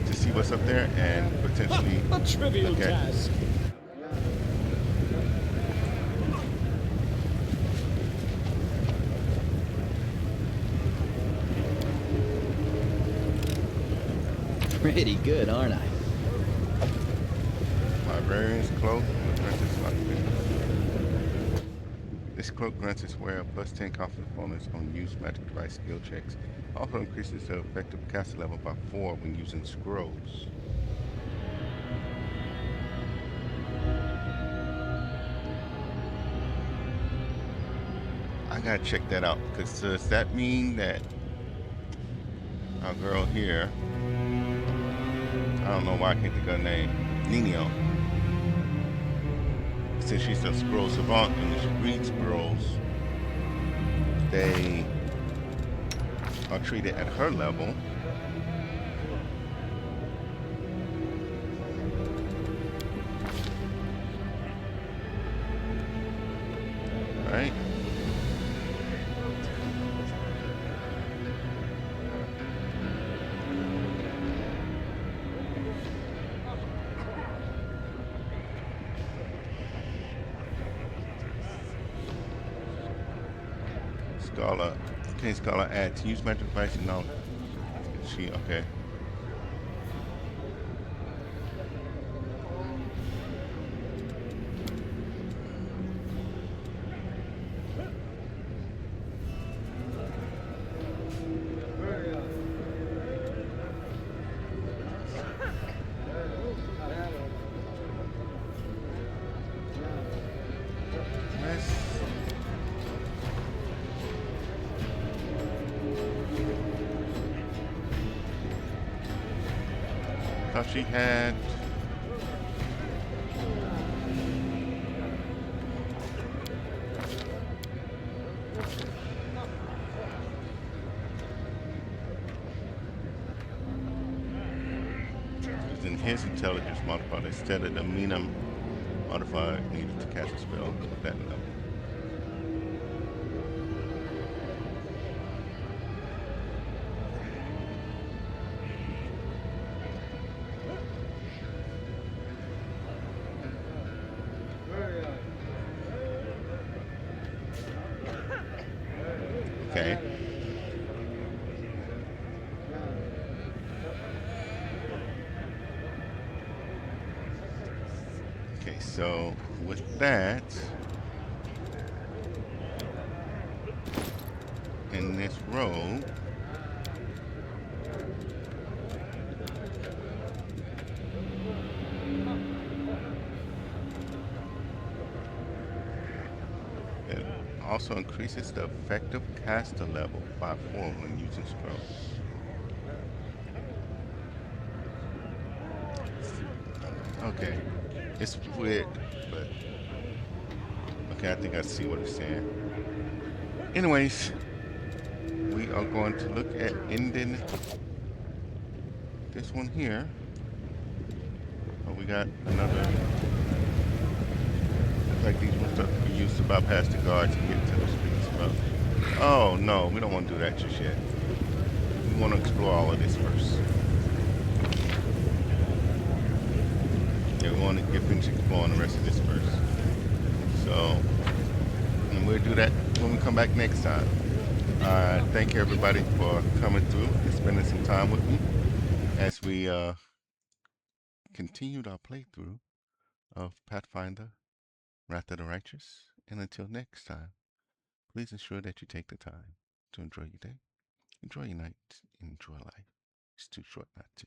to see what's up there and potentially A trivial task. Pretty good, aren't I? Librarian's cloak. This cloak grants its wearer plus 10 confidence bonus on use magic device skill checks. Also increases the effective cast level by 4 when using scrolls. I gotta check that out because does that mean that our girl here, I don't know why I can't think of her name, Nino, since she's a scroll savant and she reads scrolls, they are treated at her level. Right? Scholar, okay, Scholar adds use magic device and knowledge. She okay. Thought she had using his intelligence modifier instead of the Mina modifier needed to cast a spell at that level. Okay. Okay, so with that, in this row, it also increases the effective caster level by 4 when using scrolls. Okay. It's weird, but okay, I think I see what it's saying. Anyways, we are going to look at ending this one here. Oh, we got another. Looks like these ones are used to bypass the guards and get to the streets above. Oh no, we don't want to do that just yet. We want to explore all of this first. Yeah, we want to finish exploring the rest of this first. So, and we'll do that when we come back next time. Thank you everybody for coming through and spending some time with me as we continued our playthrough of Pathfinder, Wrath of the Righteous. And until next time, please ensure that you take the time to enjoy your day, enjoy your night, enjoy life. It's too short not to.